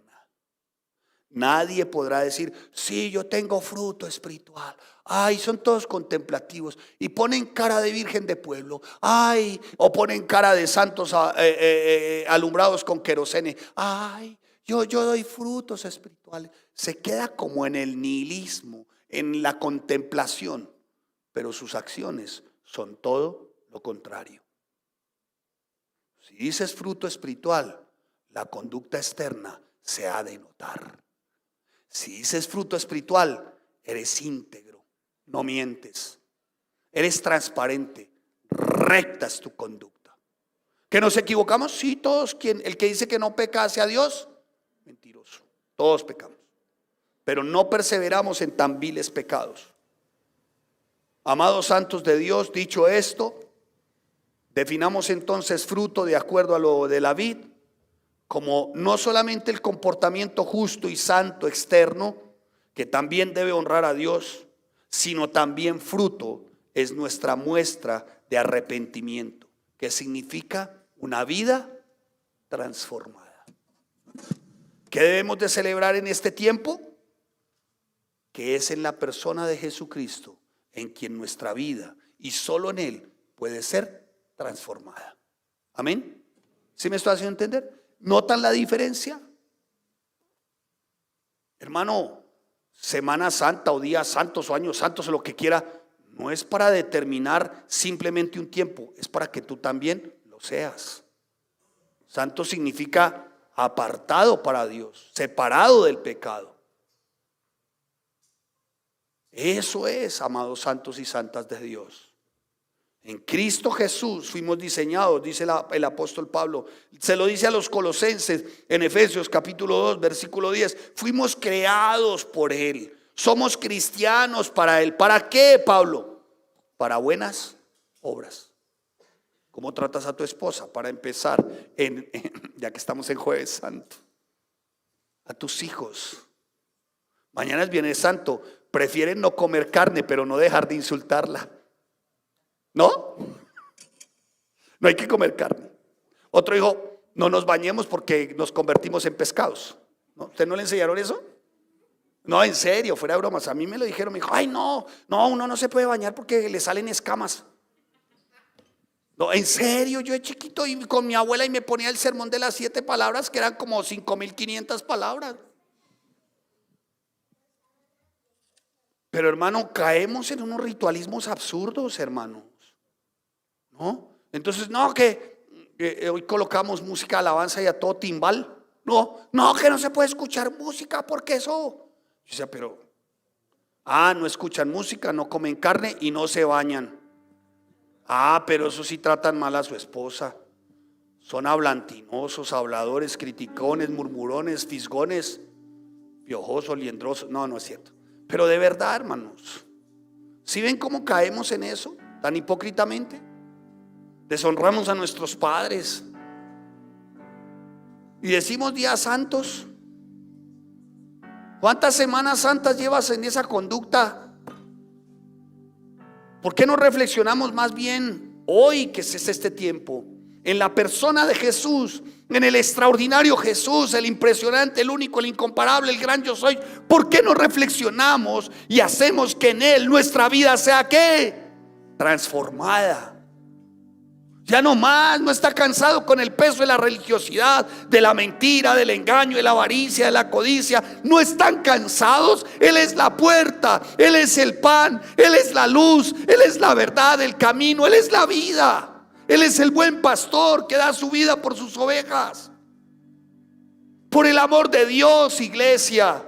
Nadie podrá decir: sí, yo tengo fruto espiritual. Ay, son todos contemplativos y ponen cara de virgen de pueblo. Ay, o ponen cara de santos alumbrados con querosene. Ay, yo doy frutos espirituales. Se queda como en el nihilismo, en la contemplación, pero sus acciones son todo lo contrario. Si dices fruto espiritual, la conducta externa se ha de notar. Si dices fruto espiritual, eres íntegro, no mientes, eres transparente, recta es tu conducta. ¿Que nos equivocamos? Sí, todos. El que dice que no peca hacia Dios, mentiroso. Todos pecamos, pero no perseveramos en tan viles pecados. Amados santos de Dios, dicho esto, definamos entonces fruto de acuerdo a lo de la vid, como no solamente el comportamiento justo y santo externo, que también debe honrar a Dios, sino también fruto es nuestra muestra de arrepentimiento, que significa una vida transformada. ¿Qué debemos de celebrar en este tiempo? Que es en la persona de Jesucristo en quien nuestra vida, y solo en Él, puede ser transformada. Amén. ¿Sí me estoy haciendo entender? ¿Notan la diferencia? Hermano, Semana Santa o días santos o años santos o lo que quiera, no es para determinar simplemente un tiempo, es para que tú también lo seas. Santo significa apartado para Dios, separado del pecado. Eso es, amados santos y santas de Dios. En Cristo Jesús fuimos diseñados, dice el apóstol Pablo. Se lo dice a los colosenses en Efesios capítulo 2, versículo 10. Fuimos creados por Él. Somos cristianos para Él. ¿Para qué, Pablo? Para buenas obras. ¿Cómo tratas a tu esposa? Para empezar, ya que estamos en Jueves Santo. A tus hijos. Mañana es Viernes Santo. Prefieren no comer carne, pero no dejar de insultarla. ¿No? No hay que comer carne. Otro dijo: no nos bañemos porque nos convertimos en pescados. ¿No? ¿Usted no le enseñaron eso? No, en serio, fuera de bromas. A mí me lo dijeron, me dijo: ay, no, uno no se puede bañar porque le salen escamas. No, en serio, yo de chiquito y con mi abuela y me ponía el sermón de las 7 palabras, que eran como 5.500 palabras. Pero hermano, caemos en unos ritualismos absurdos, hermanos. ¿No? Entonces, no, que hoy colocamos música de alabanza y a todo timbal. No, que no se puede escuchar música porque eso. Yo decía, pero No escuchan música, no comen carne y no se bañan. Pero eso sí tratan mal a su esposa. Son hablantinosos, habladores, criticones, murmurones, fisgones, piojosos, liendrosos. No es cierto. Pero de verdad, hermanos, ¿sí ven cómo caemos en eso tan hipócritamente? Deshonramos a nuestros padres y decimos días santos. ¿Cuántas semanas santas llevas en esa conducta? ¿Por qué no reflexionamos más bien hoy, que es este tiempo, en la persona de Jesús, en el extraordinario Jesús, el impresionante, el único, el incomparable, el gran yo soy? ¿Por qué no reflexionamos y hacemos que en Él nuestra vida sea ¿qué? Transformada. Ya no más, no está cansado con el peso de la religiosidad, de la mentira, del engaño, de la avaricia, de la codicia. No están cansados. Él es la puerta, Él es el pan, Él es la luz, Él es la verdad, el camino, Él es la vida. Él es el buen pastor que da su vida por sus ovejas. Por el amor de Dios, iglesia,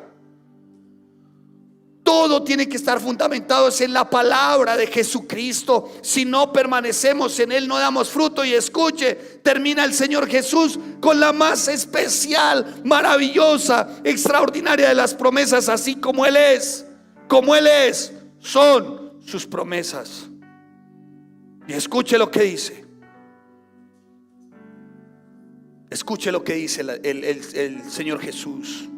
todo tiene que estar fundamentado en la palabra de Jesucristo. Si no permanecemos en Él, no damos fruto. Y escuche, termina el Señor Jesús con la más especial, maravillosa, extraordinaria de las promesas. Así como Él es, son sus promesas. Y escuche lo que dice. Escuche lo que dice el Señor Jesús.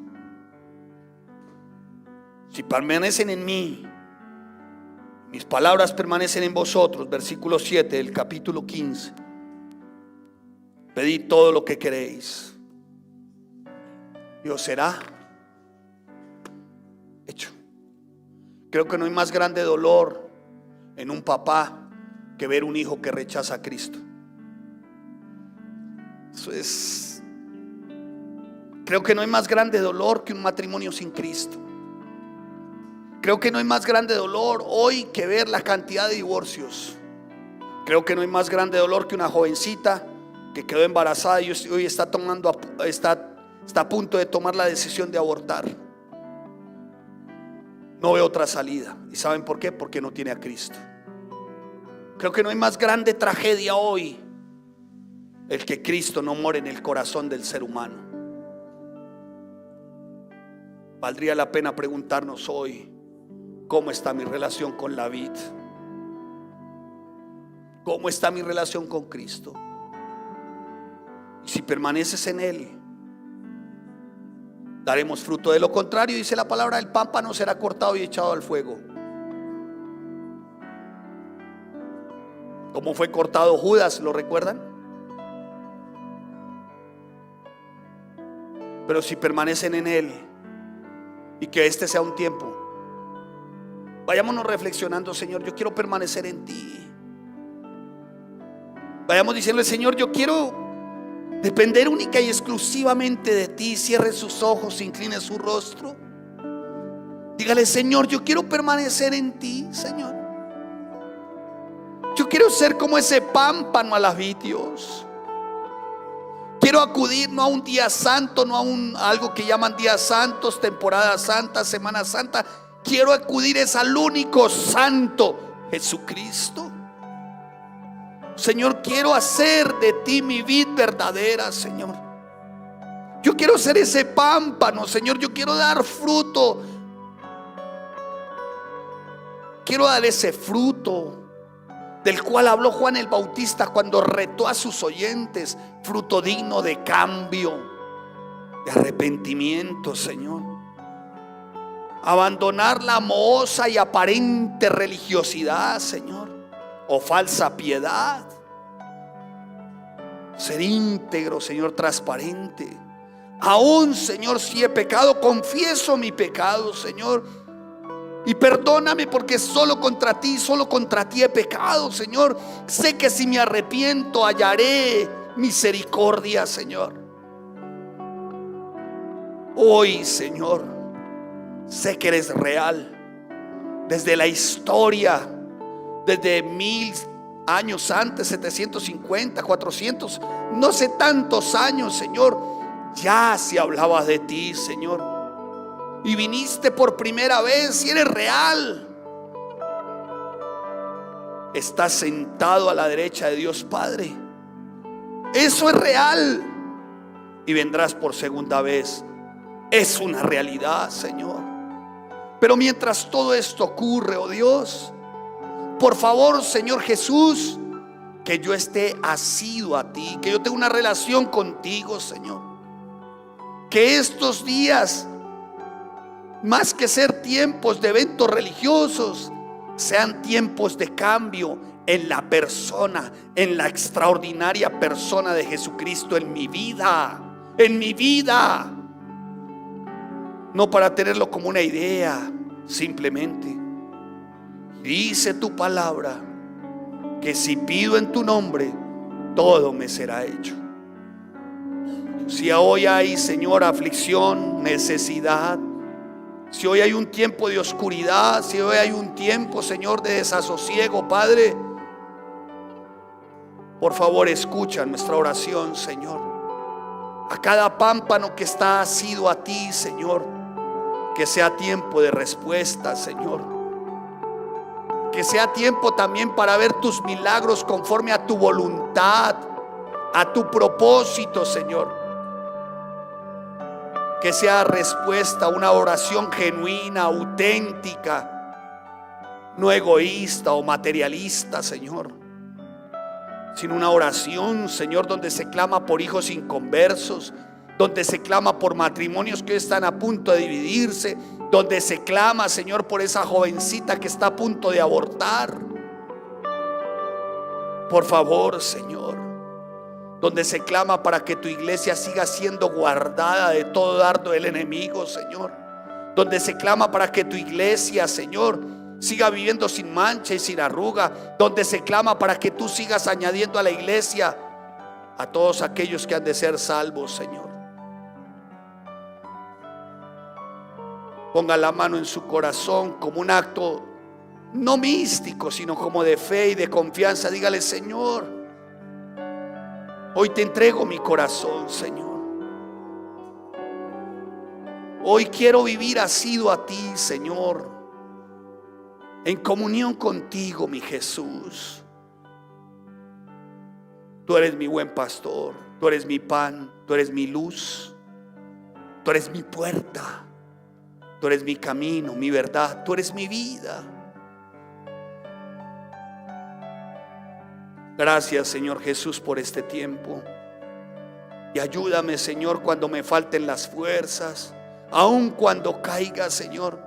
Si permanecen en mí, mis palabras permanecen en vosotros. Versículo 7 del capítulo 15. Pedid todo lo que queréis y os será hecho. Creo que no hay más grande dolor en un papá que ver un hijo que rechaza a Cristo. Creo que no hay más grande dolor que un matrimonio sin Cristo. Creo que no hay más grande dolor hoy que ver la cantidad de divorcios. Creo que no hay más grande dolor que una jovencita que quedó embarazada y hoy está a punto de tomar la decisión de abortar. No ve otra salida. ¿Y saben por qué? Porque no tiene a Cristo. Creo que no hay más grande tragedia hoy el que Cristo no more en el corazón del ser humano. Valdría la pena preguntarnos hoy: ¿cómo está mi relación con la vid? ¿Cómo está mi relación con Cristo? Y si permaneces en Él, daremos fruto. De lo contrario, dice la palabra, el pámpano será cortado y echado al fuego. ¿Cómo fue cortado Judas? ¿Lo recuerdan? Pero si permanecen en Él, y que este sea un tiempo, vayámonos reflexionando: Señor, yo quiero permanecer en ti. Vayamos diciéndole: Señor, yo quiero depender única y exclusivamente de ti. Cierre sus ojos, incline su rostro. Dígale: Señor, yo quiero permanecer en ti, Señor. Yo quiero ser como ese pámpano a la vid, Dios. Quiero acudir no a un día santo, no a algo que llaman días santos, temporada santa, semana santa. Quiero acudir al único santo, Jesucristo. Señor, quiero hacer de ti mi vid verdadera, Señor. Yo quiero ser ese pámpano, Señor. Yo quiero dar fruto. Quiero dar ese fruto del cual habló Juan el Bautista cuando retó a sus oyentes: fruto digno de cambio, de arrepentimiento, Señor. Abandonar la mohosa y aparente religiosidad, Señor, o falsa piedad. Ser íntegro, Señor, transparente. Aún, Señor, si he pecado, confieso mi pecado, Señor, y perdóname, porque solo contra ti he pecado, Señor. Sé que si me arrepiento hallaré misericordia, Señor. Hoy, Señor, sé que eres real. Desde la historia, desde 1000 años antes, 750, 400, no sé tantos años, Señor, ya se hablaba de ti, Señor. y viniste por primera vez y eres real, estás sentado a la derecha de Dios Padre. Eso es real. Y vendrás por segunda vez. Es una realidad, Señor. Pero mientras todo esto ocurre, oh Dios, por favor, Señor Jesús, que yo esté asido a ti, que yo tenga una relación contigo, Señor. Que estos días, más que ser tiempos de eventos religiosos, sean tiempos de cambio en la persona, en la extraordinaria persona de Jesucristo en mi vida. En mi vida. No para tenerlo como una idea, simplemente. Dice tu palabra que si pido en tu nombre, todo me será hecho. Si hoy hay, Señor, aflicción, necesidad, si hoy hay un tiempo de oscuridad, si hoy hay un tiempo, Señor, de desasosiego, Padre, por favor, escucha nuestra oración, Señor. A cada pámpano que está asido a ti, Señor, que sea tiempo de respuesta, Señor. Que sea tiempo también para ver tus milagros conforme a tu voluntad, a tu propósito, Señor. Que sea respuesta a una oración genuina, auténtica, no egoísta o materialista, Señor, sino una oración, Señor, donde se clama por hijos inconversos, donde se clama por matrimonios que están a punto de dividirse, donde se clama, Señor, por esa jovencita que está a punto de abortar. Por favor, Señor, donde se clama para que tu iglesia siga siendo guardada de todo dardo del enemigo, Señor. Donde se clama para que tu iglesia, Señor, siga viviendo sin mancha y sin arruga. Donde se clama para que tú sigas añadiendo a la iglesia a todos aquellos que han de ser salvos, Señor. Ponga la mano en su corazón como un acto no místico, sino como de fe y de confianza. Dígale: Señor, hoy te entrego mi corazón, Señor. Hoy quiero vivir asido a ti, Señor, en comunión contigo, mi Jesús. Tú eres mi buen pastor, tú eres mi pan, tú eres mi luz, tú eres mi puerta, tú eres mi camino, mi verdad, tú eres mi vida. Gracias, Señor Jesús, por este tiempo. Y ayúdame, Señor, cuando me falten las fuerzas, aun cuando caiga, Señor,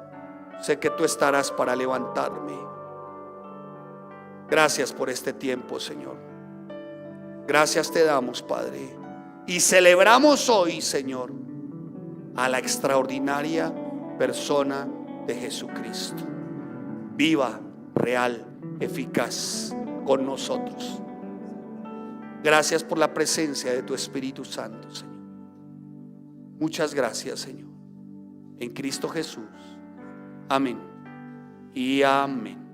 sé que tú estarás para levantarme. Gracias por este tiempo, Señor. Gracias te damos, Padre. Y celebramos hoy, Señor, a la extraordinaria persona de Jesucristo, viva, real, eficaz con nosotros. Gracias por la presencia de tu Espíritu Santo, Señor. Muchas gracias, Señor. En Cristo Jesús. Amén y amén.